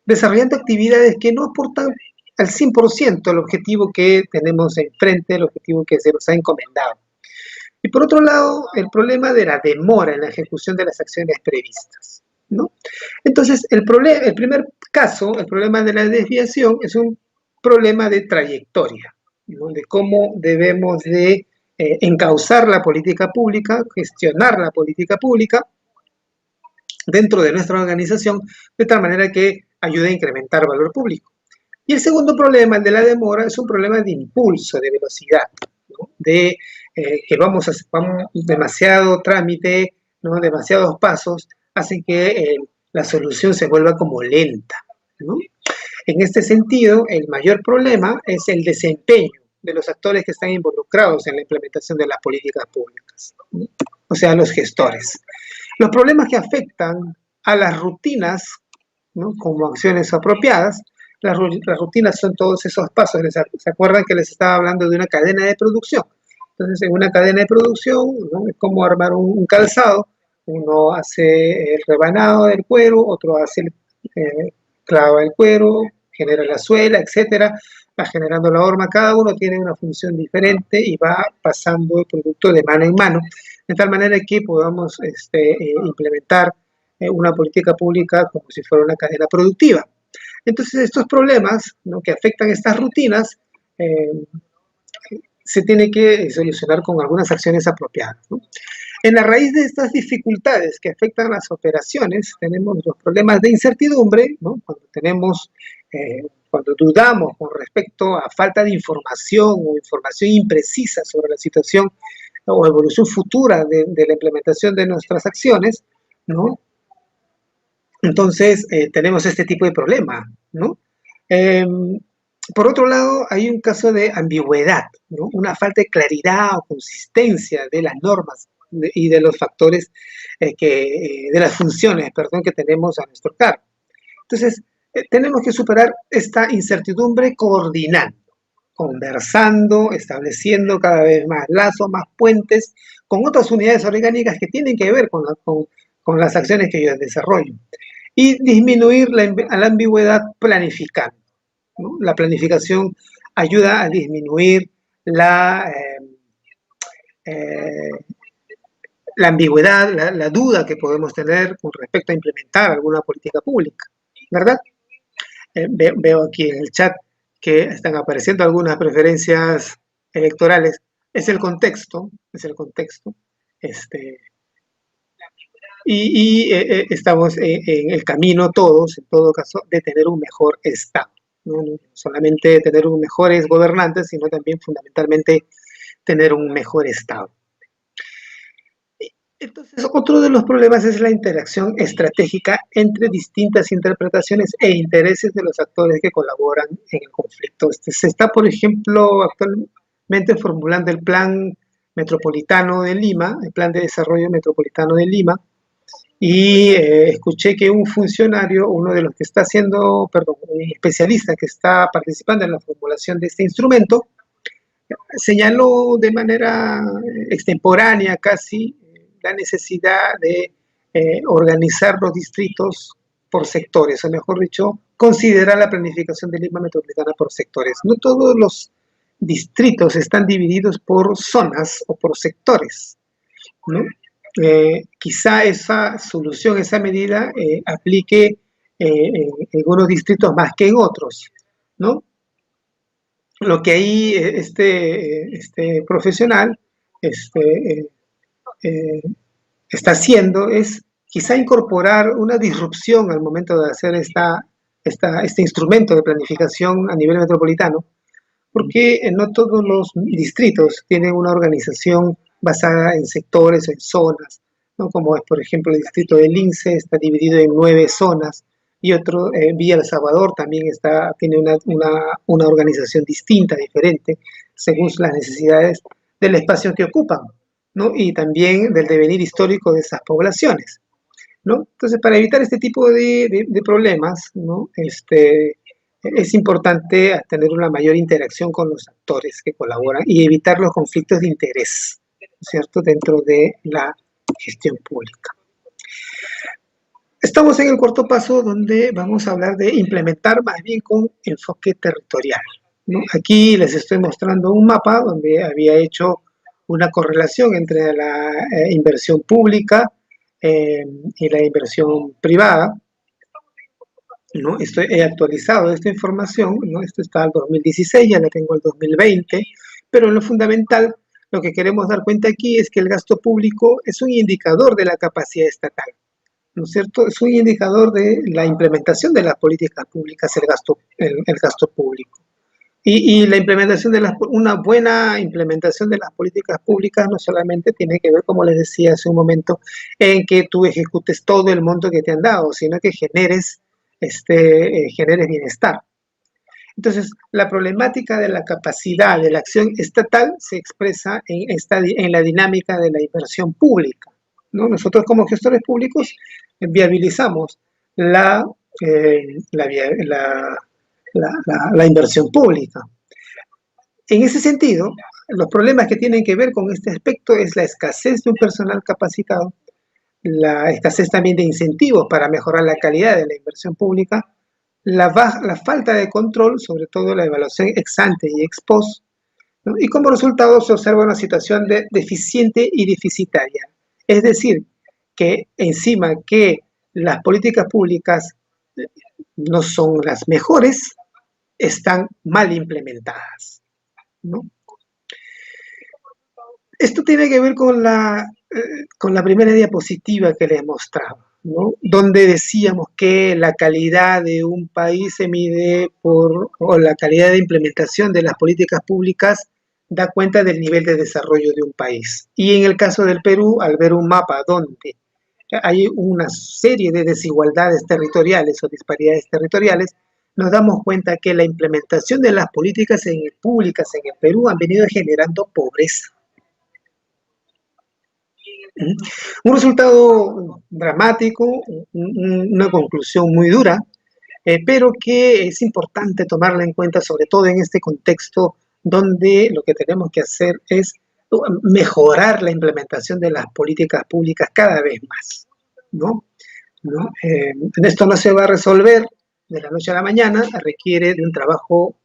Desarrollando actividades que no aportan al 100% el objetivo que tenemos enfrente, el objetivo que se nos ha encomendado. Y por otro lado, el problema de la demora en la ejecución de las acciones previstas, ¿no? Entonces, el primer caso, el problema de la desviación, es un problema de trayectoria, ¿no? De cómo debemos de encauzar la política pública, gestionar la política pública dentro de nuestra organización, de tal manera que ayude a incrementar valor público. Y el segundo problema, el de la demora, es un problema de impulso, de velocidad, ¿no? De que vamos demasiado trámite, ¿no? Demasiados pasos, hacen que la solución se vuelva como lenta, ¿no? En este sentido, el mayor problema es el desempeño de los actores que están involucrados en la implementación de las políticas públicas, ¿no? O sea, los gestores. Los problemas que afectan a las rutinas, ¿no? Como acciones apropiadas, las rutinas son todos esos pasos. ¿Se acuerdan que les estaba hablando de una cadena de producción? Entonces, en una cadena de producción, ¿no? Es como armar un calzado. Uno hace el rebanado del cuero, otro hace clava el cuero, genera la suela, etcétera, va generando la horma. Cada uno tiene una función diferente y va pasando el producto de mano en mano, de tal manera que podamos implementar una política pública como si fuera una cadena productiva. Entonces estos problemas, ¿no?, que afectan estas rutinas se tiene que solucionar con algunas acciones apropiadas, ¿no? En la raíz de estas dificultades que afectan las operaciones tenemos los problemas de incertidumbre, ¿no?, cuando dudamos con respecto a falta de información o información imprecisa sobre la situación o evolución futura de la implementación de nuestras acciones, ¿no? Entonces, tenemos este tipo de problema, ¿no? Por otro lado, hay un caso de ambigüedad, ¿no?, una falta de claridad o consistencia de las normas y de los factores, de las funciones, perdón, que tenemos a nuestro cargo. Entonces, tenemos que superar esta incertidumbre coordinando, conversando, estableciendo cada vez más lazos, más puentes con otras unidades orgánicas que tienen que ver con las acciones que yo desarrollo. Y disminuir la ambigüedad planificando, ¿no? La planificación ayuda a disminuir la ambigüedad, la duda que podemos tener con respecto a implementar alguna política pública, ¿verdad? Veo aquí en el chat que están apareciendo algunas preferencias electorales. Es el contexto. Estamos en el camino todos, en todo caso, de tener un mejor Estado. No solamente tener un mejores gobernantes, sino también fundamentalmente tener un mejor Estado. Entonces, otro de los problemas es la interacción estratégica entre distintas interpretaciones e intereses de los actores que colaboran en el conflicto. Se está, por ejemplo, actualmente formulando el Plan Metropolitano de Lima, el Plan de Desarrollo Metropolitano de Lima, y escuché que un funcionario, uno de los que está haciendo, un especialista que está participando en la formulación de este instrumento, señaló de manera extemporánea casi la necesidad de organizar los distritos por sectores, o mejor dicho, considerar la planificación de Lima metropolitana por sectores. No todos los distritos están divididos por zonas o por sectores, ¿no? Quizá esa solución, esa medida aplique en algunos distritos más que en otros, ¿no? Lo que ahí este profesional está haciendo es quizá incorporar una disrupción al momento de hacer este instrumento de planificación a nivel metropolitano, porque no todos los distritos tienen una organización basada en sectores, en zonas, ¿no? Como es, por ejemplo, el distrito de Lince, está dividido en 9 zonas, y otro, Villa El Salvador, también tiene una organización distinta, diferente, según las necesidades del espacio que ocupan, ¿no? Y también del devenir histórico de esas poblaciones, ¿no? Entonces, para evitar este tipo de problemas, ¿no?, es importante tener una mayor interacción con los actores que colaboran y evitar los conflictos de interés, ¿cierto?, dentro de la gestión pública. Estamos en el cuarto paso, donde vamos a hablar de implementar más bien con enfoque territorial, ¿no? Aquí les estoy mostrando un mapa donde había hecho una correlación entre la inversión pública y la inversión privada, ¿no? He actualizado esta información, ¿no? Esto está al 2016, ya la tengo al 2020, pero en lo fundamental, lo que queremos dar cuenta aquí es que el gasto público es un indicador de la capacidad estatal, ¿no es cierto? Es un indicador de la implementación de las políticas públicas, el gasto público. Y la implementación una buena implementación de las políticas públicas no solamente tiene que ver, como les decía hace un momento, en que tú ejecutes todo el monto que te han dado, sino que generes bienestar. Entonces, la problemática de la capacidad de la acción estatal se expresa en la dinámica de la inversión pública, ¿no? Nosotros como gestores públicos viabilizamos la inversión pública. En ese sentido, los problemas que tienen que ver con este aspecto es la escasez de un personal capacitado, la escasez también de incentivos para mejorar la calidad de la inversión pública, la falta de control, sobre todo la evaluación ex ante y ex post, ¿no? Y como resultado se observa una situación deficiente y deficitaria. Es decir, que encima que las políticas públicas no son las mejores, están mal implementadas, ¿no? Esto tiene que ver con la primera diapositiva que les mostraba, ¿no? Donde decíamos que la calidad de un país se mide o la calidad de implementación de las políticas públicas da cuenta del nivel de desarrollo de un país. Y en el caso del Perú, al ver un mapa donde hay una serie de desigualdades territoriales o disparidades territoriales, nos damos cuenta que la implementación de las políticas públicas en el Perú han venido generando pobreza. Un resultado dramático, una conclusión muy dura, pero que es importante tomarla en cuenta, sobre todo en este contexto donde lo que tenemos que hacer es mejorar la implementación de las políticas públicas cada vez más, ¿no? Esto no se va a resolver de la noche a la mañana, requiere de un trabajo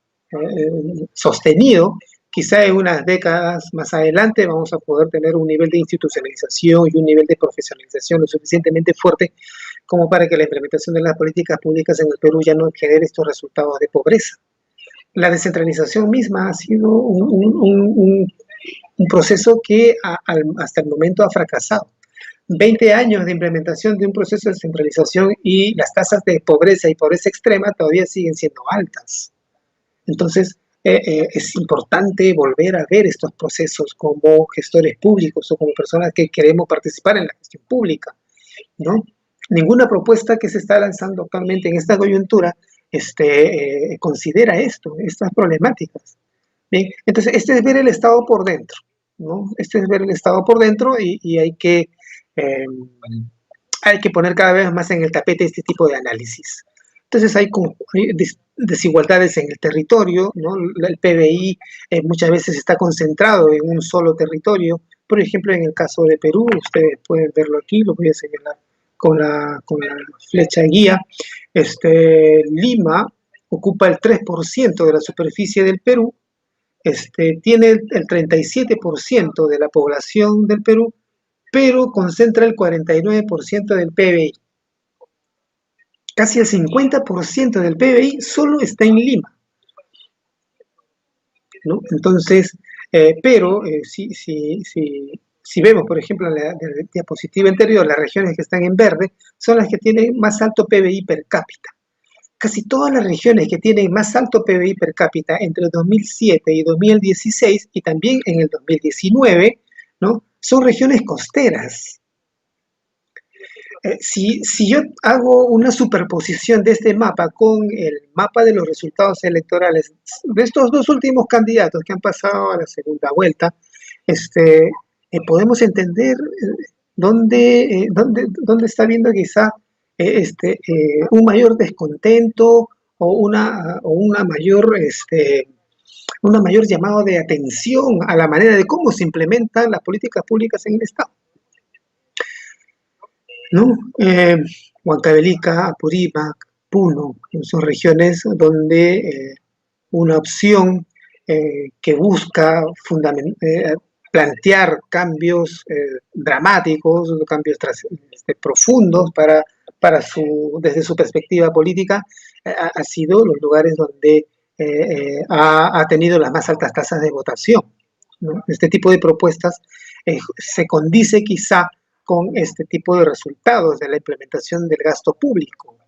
sostenido. Quizá en unas décadas más adelante vamos a poder tener un nivel de institucionalización y un nivel de profesionalización lo suficientemente fuerte como para que la implementación de las políticas públicas en el Perú ya no genere estos resultados de pobreza. La descentralización misma ha sido un proceso que hasta el momento ha fracasado. 20 años de implementación de un proceso de descentralización y las tasas de pobreza y pobreza extrema todavía siguen siendo altas. Entonces, es importante volver a ver estos procesos como gestores públicos o como personas que queremos participar en la gestión pública, ¿no? Ninguna propuesta que se está lanzando actualmente en esta coyuntura considera estas problemáticas. ¿Bien? Entonces, este es ver el Estado por dentro, ¿no? Este es ver el Estado por dentro y hay que poner cada vez más en el tapete este tipo de análisis. Entonces hay desigualdades en el territorio, ¿no? El PBI muchas veces está concentrado en un solo territorio. Por ejemplo, en el caso de Perú, ustedes pueden verlo aquí, lo voy a señalar con la flecha guía. Lima ocupa el 3% de la superficie del Perú, tiene el 37% de la población del Perú, pero concentra el 49% del PBI. Casi el 50% del PBI solo está en Lima, ¿no? Entonces, si vemos, por ejemplo, en la diapositiva anterior, las regiones que están en verde son las que tienen más alto PBI per cápita. Casi todas las regiones que tienen más alto PBI per cápita entre 2007 y 2016 y también en el 2019, ¿no? Son regiones costeras. Si yo hago una superposición de este mapa con el mapa de los resultados electorales de estos dos últimos candidatos que han pasado a la segunda vuelta, podemos entender dónde está viendo quizá un mayor descontento o una mayor llamado de atención a la manera de cómo se implementan las políticas públicas en el Estado, ¿no? Huancavelica, Apurímac, Puno, son regiones donde una opción que busca plantear cambios dramáticos, cambios profundos desde su perspectiva política, ha sido los lugares donde ha tenido las más altas tasas de votación, ¿no? Este tipo de propuestas se condice quizá con este tipo de resultados de la implementación del gasto público.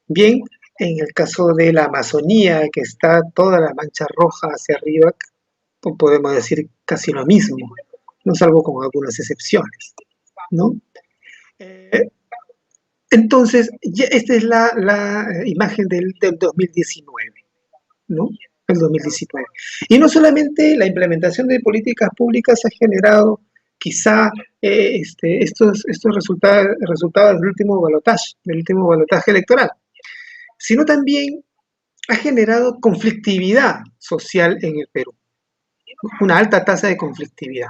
Bien, en el caso de la Amazonía, que está toda la mancha roja hacia arriba, podemos decir casi lo mismo, no salvo con algunas excepciones, ¿no? Entonces, esta es la imagen del 2019, ¿no? El 2019. Y no solamente la implementación de políticas públicas ha generado quizá estos resultados del último balotaje electoral, sino también ha generado conflictividad social en el Perú, una alta tasa de conflictividad.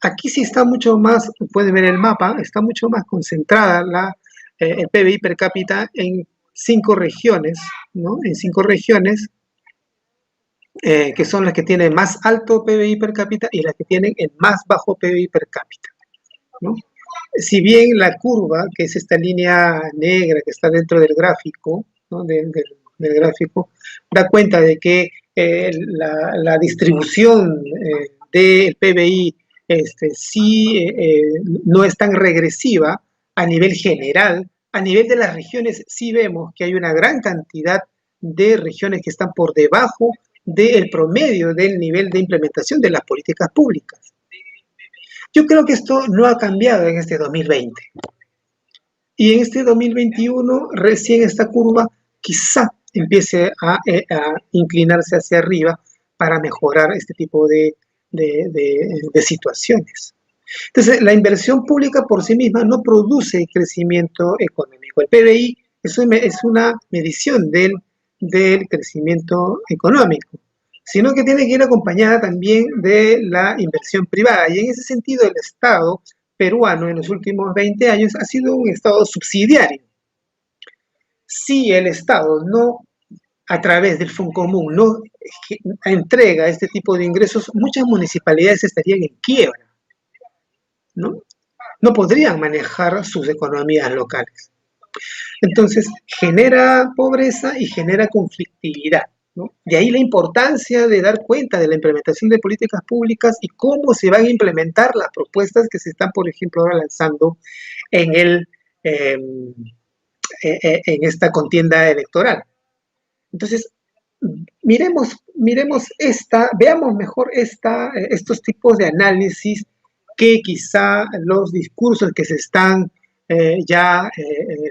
Aquí sí está mucho más, pueden ver el mapa, está mucho más concentrada el PBI per cápita en 5 regiones, ¿no? En 5 regiones que son las que tienen más alto PBI per cápita y las que tienen el más bajo PBI per cápita, ¿no? si bien la curva, que es esta línea negra que está dentro del gráfico, ¿no? del gráfico, da cuenta de que la distribución del PBI sí no es tan regresiva a nivel general. A nivel de las regiones sí vemos que hay una gran cantidad de regiones que están por debajo del promedio del nivel de implementación de las políticas públicas. Yo creo que esto no ha cambiado en este 2020. Y en este 2021 recién esta curva quizá empiece a inclinarse hacia arriba para mejorar este tipo de situaciones. Entonces, la inversión pública por sí misma no produce crecimiento económico. El PBI es una medición del crecimiento económico, sino que tiene que ir acompañada también de la inversión privada. Y en ese sentido, el Estado peruano en los últimos 20 años ha sido un Estado subsidiario. Si el Estado no, a través del Foncomún, no entrega este tipo de ingresos, muchas municipalidades estarían en quiebra, ¿no? No podrían manejar sus economías locales. Entonces, genera pobreza y genera conflictividad, ¿no? De ahí la importancia de dar cuenta de la implementación de políticas públicas y cómo se van a implementar las propuestas que se están, por ejemplo, ahora lanzando en esta contienda electoral. Entonces, veamos mejor estos tipos de análisis que quizá los discursos que se están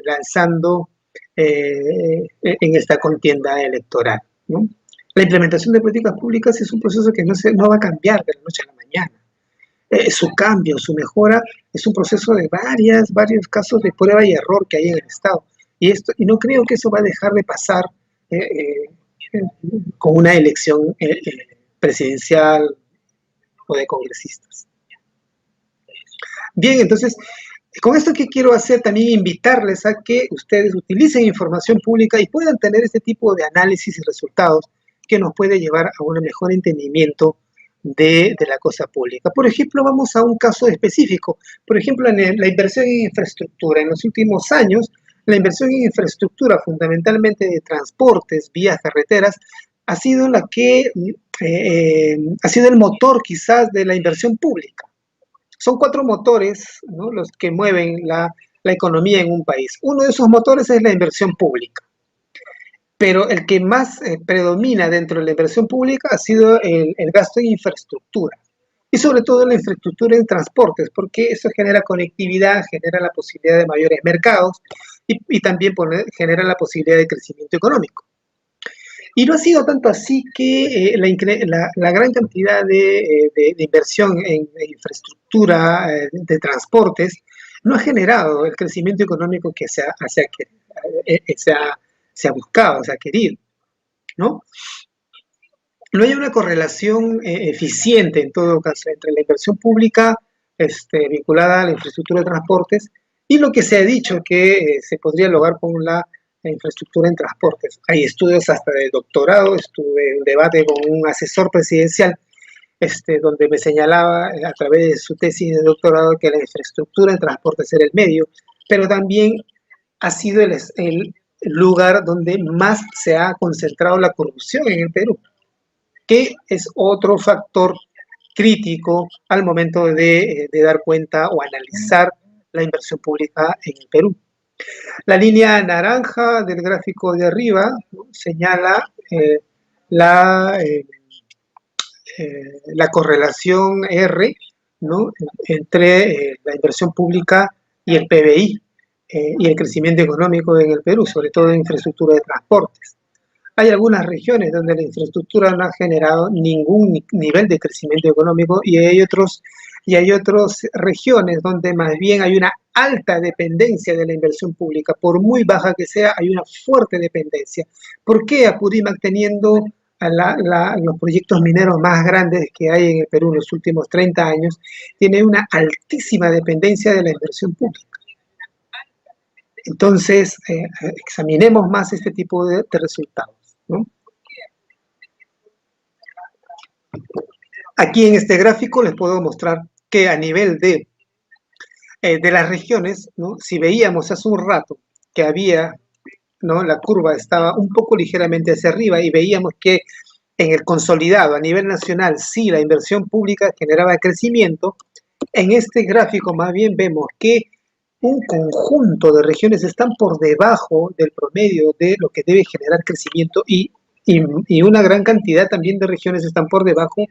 lanzando en esta contienda electoral, ¿no? La implementación de políticas públicas es un proceso que no va a cambiar de la noche a la mañana. Su cambio, su mejora, es un proceso de varios casos de prueba y error que hay en el Estado. Y no creo que eso va a dejar de pasar con una elección presidencial o de congresistas. Bien, entonces, con esto que quiero hacer, también invitarles a que ustedes utilicen información pública y puedan tener este tipo de análisis y resultados que nos puede llevar a un mejor entendimiento de la cosa pública. Por ejemplo, vamos a un caso específico. Por ejemplo, en la inversión en infraestructura. En los últimos años, la inversión en infraestructura, fundamentalmente de transportes, vías, carreteras, ha sido la que ha sido el motor quizás de la inversión pública. Son 4 motores, ¿no?, los que mueven la economía en un país. Uno de esos motores es la inversión pública. Pero el que más predomina dentro de la inversión pública ha sido el gasto en infraestructura. Y sobre todo la infraestructura en transportes, porque eso genera conectividad, genera la posibilidad de mayores mercados y también genera la posibilidad de crecimiento económico. Y no ha sido tanto así que la gran cantidad de inversión en infraestructura de transportes no ha generado el crecimiento económico que se ha buscado, se ha querido, ¿no? No hay una correlación eficiente, en todo caso, entre la inversión pública vinculada a la infraestructura de transportes y lo que se ha dicho que se podría lograr con la infraestructura en transportes. Hay estudios hasta de doctorado, estuve en debate con un asesor presidencial donde me señalaba a través de su tesis de doctorado que la infraestructura en transportes era el medio, pero también ha sido el lugar donde más se ha concentrado la corrupción en el Perú, que es otro factor crítico al momento de dar cuenta o analizar la inversión pública en el Perú. La línea naranja del gráfico de arriba, ¿no?, señala la correlación R, ¿no?, entre la inversión pública y el PBI y el crecimiento económico en el Perú, sobre todo en infraestructura de transportes. Hay algunas regiones donde la infraestructura no ha generado ningún nivel de crecimiento económico y hay otras regiones donde más bien hay una alta dependencia de la inversión pública. Por muy baja que sea, hay una fuerte dependencia. ¿Por qué Apurímac, teniendo los proyectos mineros más grandes que hay en el Perú en los últimos 30 años, tiene una altísima dependencia de la inversión pública? Entonces, examinemos más este tipo de resultados, ¿no? Aquí en este gráfico les puedo mostrar que a nivel de de las regiones, ¿no? Si veíamos hace un rato que había, ¿no? La curva estaba un poco ligeramente hacia arriba y veíamos que en el consolidado a nivel nacional sí la inversión pública generaba crecimiento. En este gráfico más bien vemos que un conjunto de regiones están por debajo del promedio de lo que debe generar crecimiento y una gran cantidad también de regiones están por debajo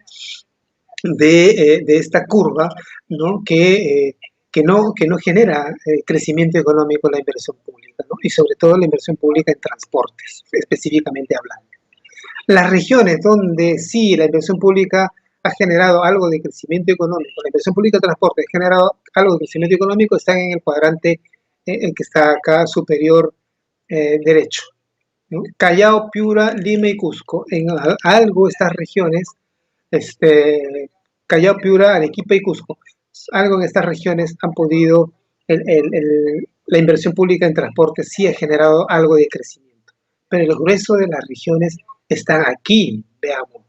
de esta curva, ¿no? Que no genera crecimiento económico en la inversión pública, ¿no? Y sobre todo la inversión pública en transportes, específicamente hablando. Las regiones donde sí la inversión pública ha generado algo de crecimiento económico, la inversión pública de transporte ha generado algo de crecimiento económico, están en el cuadrante el que está acá superior derecho, ¿no? Callao, Piura, Lima y Cusco. En algo estas regiones, Callao, Piura, Arequipa y Cusco, algo en estas regiones han podido, la inversión pública en transporte sí ha generado algo de crecimiento, pero el grueso de las regiones están aquí, veamos,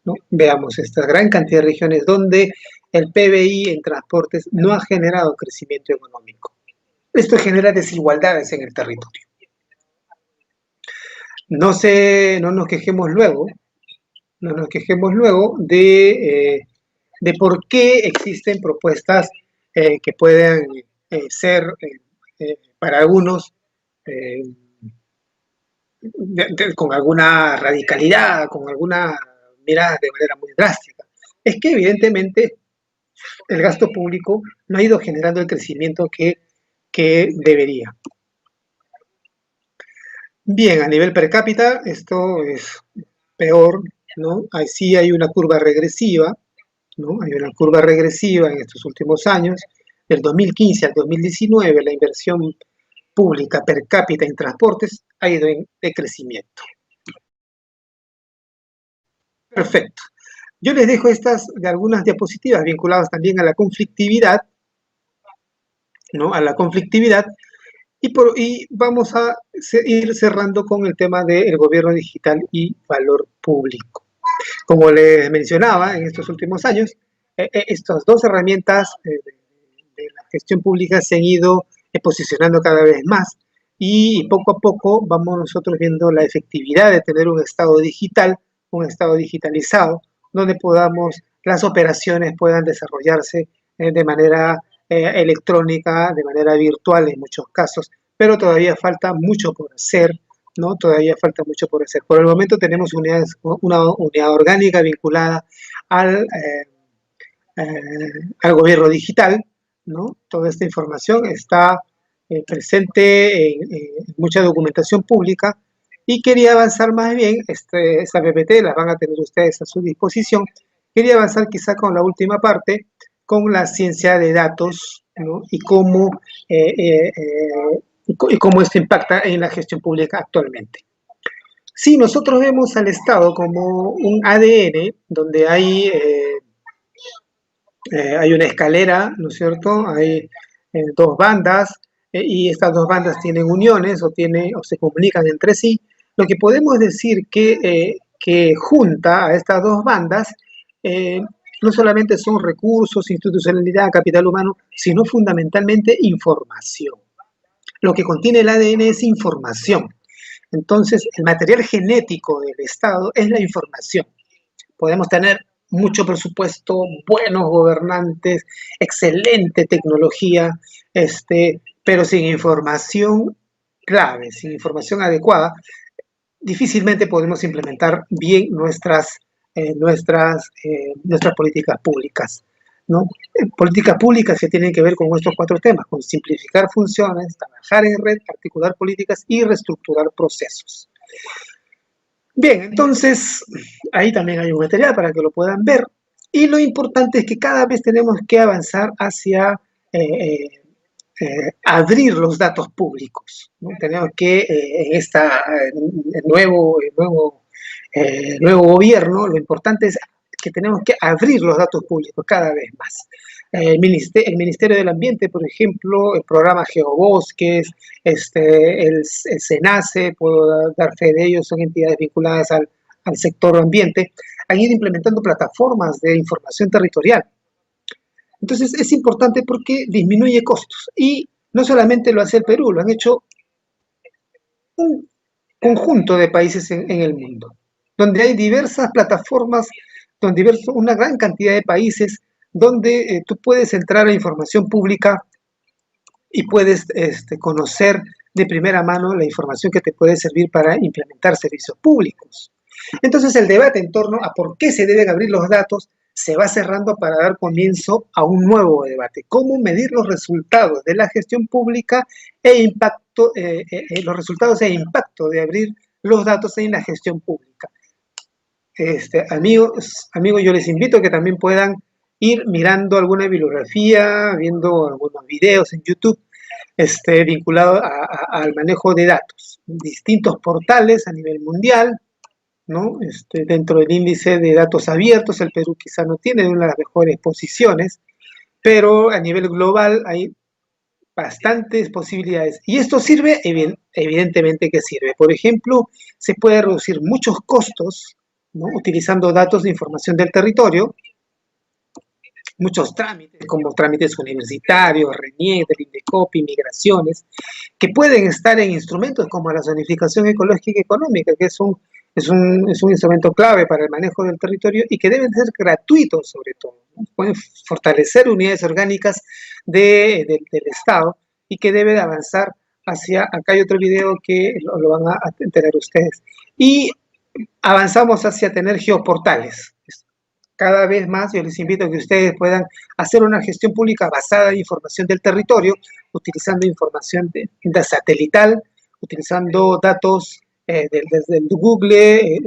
¿no? Veamos esta gran cantidad de regiones donde el PBI en transportes no ha generado crecimiento económico. Esto genera desigualdades en el territorio. No nos quejemos luego, de por qué existen propuestas que pueden ser para algunos con alguna radicalidad, con alguna mirada de manera muy drástica. Es que evidentemente el gasto público no ha ido generando el crecimiento que debería. Bien, a nivel per cápita esto es peor, ¿no? Ahí sí hay una curva regresiva, ¿no? Hay una curva regresiva en estos últimos años. Del 2015 al 2019 la inversión pública per cápita en transportes ha ido en decrecimiento. Perfecto. Yo les dejo estas de algunas diapositivas vinculadas también a la conflictividad, ¿no? A la conflictividad. Y vamos a ir cerrando con el tema del gobierno digital y valor público. Como les mencionaba, en estos últimos años, estas dos herramientas de la gestión pública se han ido posicionando cada vez más y poco a poco vamos nosotros viendo la efectividad de tener un Estado digital, un Estado digitalizado, donde las operaciones puedan desarrollarse de manera electrónica, de manera virtual en muchos casos, pero todavía falta mucho por hacer, ¿no? Todavía falta mucho por hacer. Por el momento tenemos una unidad orgánica vinculada al gobierno digital, ¿no? Toda esta información está presente en mucha documentación pública y quería avanzar más bien, esta PPT la van a tener ustedes a su disposición, quería avanzar quizá con la última parte, con la ciencia de datos, ¿no? Y cómo esto impacta en la gestión pública actualmente. Si nosotros vemos al Estado como un ADN donde hay una escalera, ¿no es cierto? Hay dos bandas y estas dos bandas tienen uniones o se comunican entre sí. Lo que podemos decir que junta a estas dos bandas no solamente son recursos, institucionalidad, capital humano, sino fundamentalmente información. Lo que contiene el ADN es información. Entonces, el material genético del Estado es la información. Podemos tener mucho presupuesto, buenos gobernantes, excelente tecnología, pero sin información clave, sin información adecuada, difícilmente podemos implementar bien nuestras políticas públicas, ¿no? Políticas públicas que tienen que ver con estos cuatro temas, con simplificar funciones, trabajar en red, articular políticas y reestructurar procesos. Bien, entonces, ahí también hay un material para que lo puedan ver. Y lo importante es que cada vez tenemos que avanzar hacia abrir los datos públicos, ¿no? Tenemos que en este nuevo gobierno, lo importante es que tenemos que abrir los datos públicos cada vez más. El Ministerio del Ambiente, por ejemplo, el programa Geobosques, el SENACE, puedo dar fe de ellos, son entidades vinculadas al sector ambiente, han ido implementando plataformas de información territorial. Entonces es importante porque disminuye costos. Y no solamente lo hace el Perú, lo han hecho un conjunto de países en el mundo, donde hay diversas plataformas, una gran cantidad de países donde tú puedes entrar a información pública y puedes conocer de primera mano la información que te puede servir para implementar servicios públicos. Entonces el debate en torno a por qué se deben abrir los datos se va cerrando para dar comienzo a un nuevo debate. ¿Cómo medir los resultados de la gestión pública los resultados e impacto de abrir los datos en la gestión pública? Amigos, yo les invito a que también puedan ir mirando alguna bibliografía, viendo algunos videos en YouTube vinculados al manejo de datos. Distintos portales a nivel mundial, ¿no? Dentro del índice de datos abiertos, el Perú quizá no tiene una de las mejores posiciones, pero a nivel global hay bastantes posibilidades. Y esto sirve, evidentemente que sirve. Por ejemplo, se puede reducir muchos costos, ¿no? Utilizando datos de información del territorio, muchos trámites, como trámites universitarios, RENIEC, del INDECOPI, migraciones, que pueden estar en instrumentos como la zonificación ecológica y económica, que es un instrumento clave para el manejo del territorio y que deben ser gratuitos sobre todo, ¿no? Pueden fortalecer unidades orgánicas del Estado y que debe avanzar hacia, acá hay otro video que lo van a tener ustedes, y avanzamos hacia tener geoportales. Cada vez más yo les invito a que ustedes puedan hacer una gestión pública basada en información del territorio, utilizando información de satelital, utilizando datos desde el Google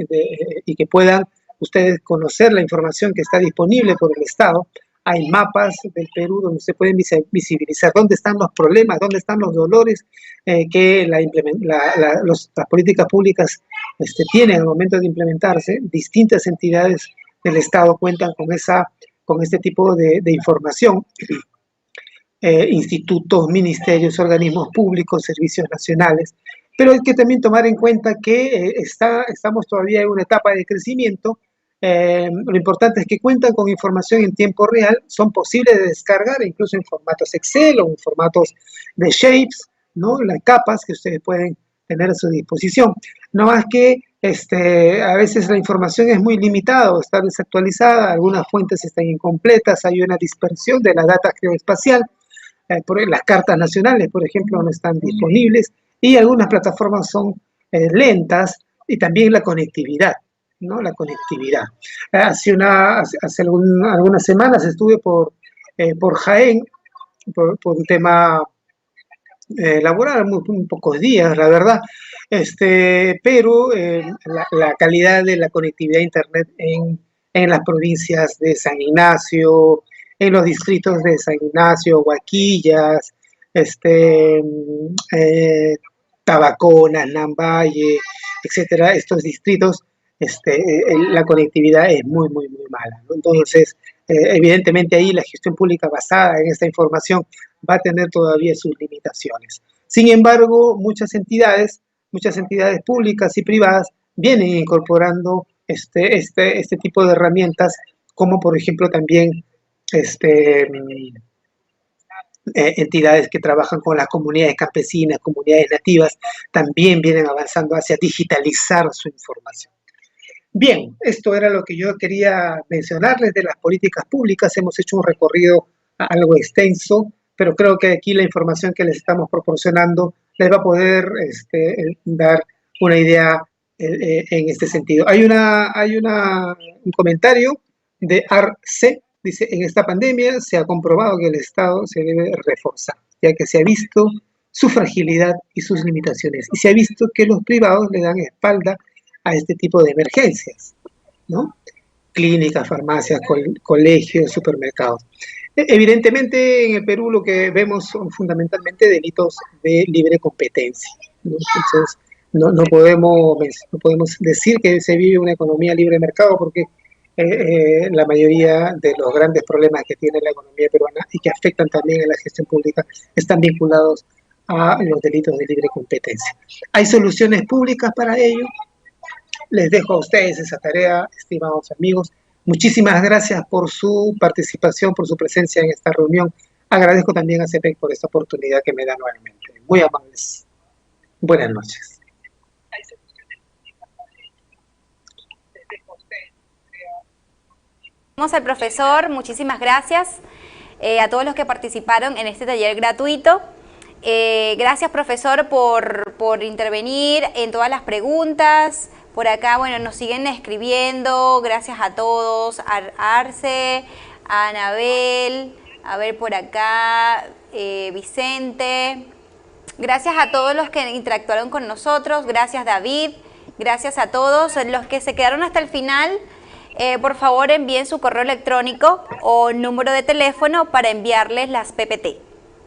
y que puedan ustedes conocer la información que está disponible por el Estado. Hay mapas del Perú donde se pueden visibilizar dónde están los problemas, dónde están los dolores que las políticas públicas tienen al momento de implementarse. Distintas entidades del Estado cuentan con este tipo de información. Institutos, ministerios, organismos públicos, servicios nacionales. Pero hay que también tomar en cuenta que estamos todavía en una etapa de crecimiento. Lo importante es que cuentan con información en tiempo real, son posibles de descargar incluso en formatos Excel o en formatos de shapes, ¿no? Las capas que ustedes pueden tener a su disposición. No más que a veces la información es muy limitada o está desactualizada, algunas fuentes están incompletas, hay una dispersión de la data geoespacial, las cartas nacionales, por ejemplo, no están disponibles y algunas plataformas son lentas, y también la conectividad, ¿no? La conectividad. Hace algunas semanas estuve por Jaén, por un tema laboral, muy pocos días, la verdad, pero la calidad de la conectividad a Internet en las provincias de San Ignacio, en los distritos de San Ignacio, Huaquillas, Tabaconas, Nambaye, etcétera, estos distritos, la conectividad es muy mala, ¿no? Entonces, evidentemente ahí la gestión pública basada en esta información va a tener todavía sus limitaciones. Sin embargo, muchas entidades públicas y privadas vienen incorporando este tipo de herramientas, como por ejemplo también entidades que trabajan con las comunidades campesinas, comunidades nativas, también vienen avanzando hacia digitalizar su información. Bien, esto era lo que yo quería mencionarles de las políticas públicas. Hemos hecho un recorrido algo extenso, pero creo que aquí la información que les estamos proporcionando les va a poder dar una idea en este sentido. Hay un comentario de Arce, dice: en esta pandemia se ha comprobado que el Estado se debe reforzar, ya que se ha visto su fragilidad y sus limitaciones, y se ha visto que los privados le dan espalda a este tipo de emergencias, ¿no? Clínicas, farmacias, colegios, supermercados. Evidentemente, en el Perú lo que vemos son fundamentalmente delitos de libre competencia, ¿no? Entonces, no podemos decir que se vive una economía libre de mercado, porque la mayoría de los grandes problemas que tiene la economía peruana y que afectan también a la gestión pública están vinculados a los delitos de libre competencia. ¿Hay soluciones públicas para ello? Les dejo a ustedes esa tarea, estimados amigos. Muchísimas gracias por su participación, por su presencia en esta reunión. Agradezco también a CEPEC por esta oportunidad que me da nuevamente. Muy amables. Buenas noches. Vamos al profesor, muchísimas gracias a todos los que participaron en este taller gratuito. Gracias, profesor, por intervenir en todas las preguntas. Por acá, bueno, nos siguen escribiendo. Gracias a todos, a Arce, a Anabel, a ver por acá, Vicente. Gracias a todos los que interactuaron con nosotros. Gracias, David. Gracias a todos los que se quedaron hasta el final. Por favor, envíen su correo electrónico o número de teléfono para enviarles las PPT.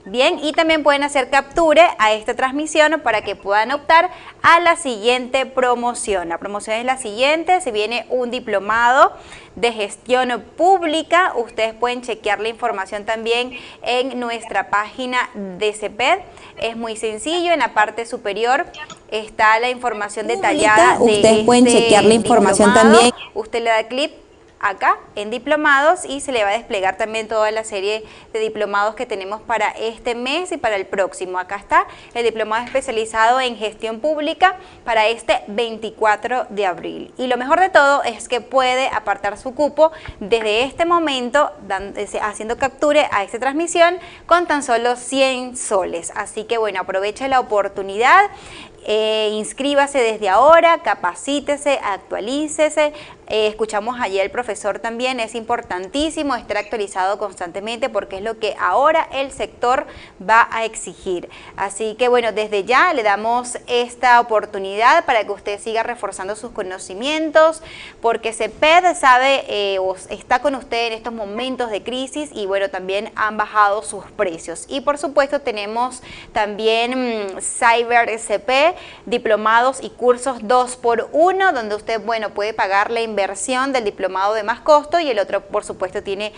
Bien, y también pueden hacer capture a esta transmisión para que puedan optar a la siguiente promoción. La promoción es la siguiente: se viene un diplomado de gestión pública. Ustedes pueden chequear la información también en nuestra página de CEPED. Es muy sencillo, en la parte superior está la información detallada. Ustedes pueden chequear la información también. Usted le da clic acá en diplomados y se le va a desplegar también toda la serie de diplomados que tenemos para este mes y para el próximo. Acá está el diplomado especializado en gestión pública para este 24 de abril. Y lo mejor de todo es que puede apartar su cupo desde este momento, haciendo capture a esta transmisión con tan solo 100 soles. Así que bueno, aproveche la oportunidad. Inscríbase desde ahora, capacítese, actualícese. Escuchamos ayer al profesor también, es importantísimo estar actualizado constantemente porque es lo que ahora el sector va a exigir. Así que bueno, desde ya le damos esta oportunidad para que usted siga reforzando sus conocimientos, porque CEPED sabe o está con usted en estos momentos de crisis y bueno, también han bajado sus precios. Y por supuesto tenemos también Cyber CP, diplomados y cursos 2x1, donde usted, bueno, puede pagar la inversión del diplomado de más costo y el otro, por supuesto, tiene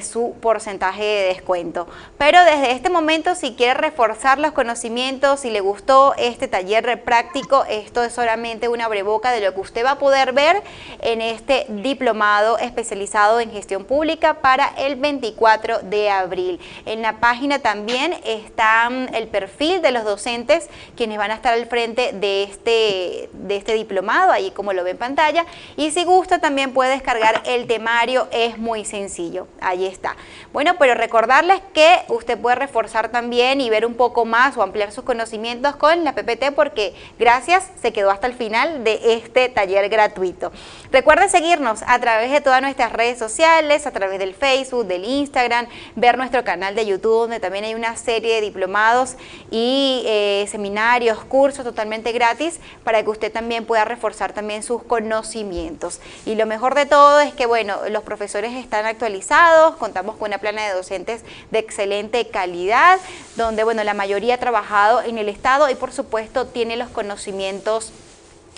su porcentaje de descuento. Pero desde este momento, si quiere reforzar los conocimientos, si le gustó este taller práctico, esto es solamente una abreboca de lo que usted va a poder ver en este diplomado especializado en gestión pública para el 24 de abril. En la página también está el perfil de los docentes, quienes van a estar al frente de este diplomado, ahí como lo ve en pantalla, y si gusta también puede descargar el temario, es muy sencillo, ahí está. Bueno, pero recordarles que usted puede reforzar también y ver un poco más o ampliar sus conocimientos con la PPT, porque gracias se quedó hasta el final de este taller gratuito. Recuerde seguirnos a través de todas nuestras redes sociales, a través del Facebook, del Instagram, ver nuestro canal de YouTube, donde también hay una serie de diplomados y seminarios, cursos totalmente gratis para que usted también pueda reforzar también sus conocimientos. Y lo mejor de todo es que, bueno, los profesores están actualizados, contamos con una plana de docentes de excelente calidad, donde, bueno, la mayoría ha trabajado en el Estado y, por supuesto, tiene los conocimientos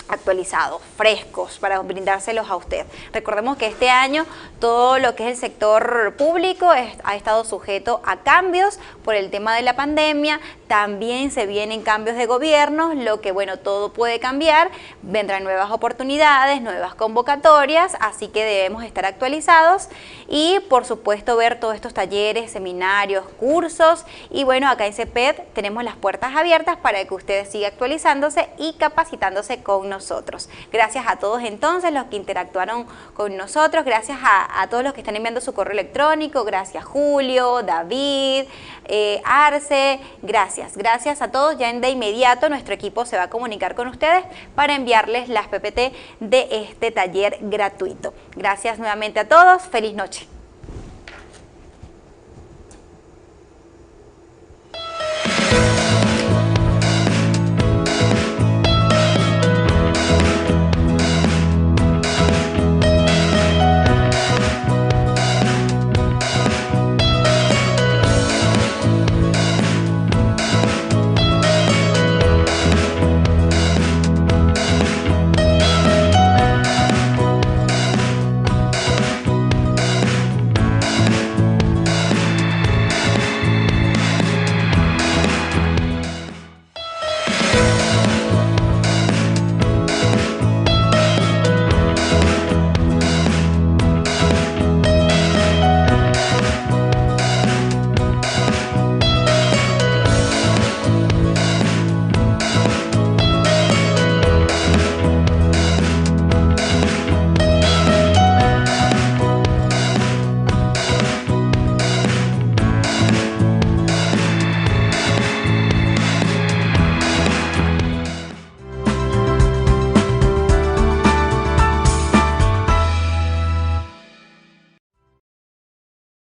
actualizados, frescos, para brindárselos a usted. Recordemos que este año todo lo que es el sector público ha estado sujeto a cambios por el tema de la pandemia. También se vienen cambios de gobierno, lo que, bueno, todo puede cambiar, vendrán nuevas oportunidades, nuevas convocatorias, así que debemos estar actualizados y, por supuesto, ver todos estos talleres, seminarios, cursos. Y bueno, acá en CEPED tenemos las puertas abiertas para que usted siga actualizándose y capacitándose con nosotros. Gracias a todos entonces los que interactuaron con nosotros, gracias a todos los que están enviando su correo electrónico, gracias Julio, David, Arce, gracias a todos. Ya de inmediato nuestro equipo se va a comunicar con ustedes para enviarles las PPT de este taller gratuito. Gracias nuevamente a todos, feliz noche.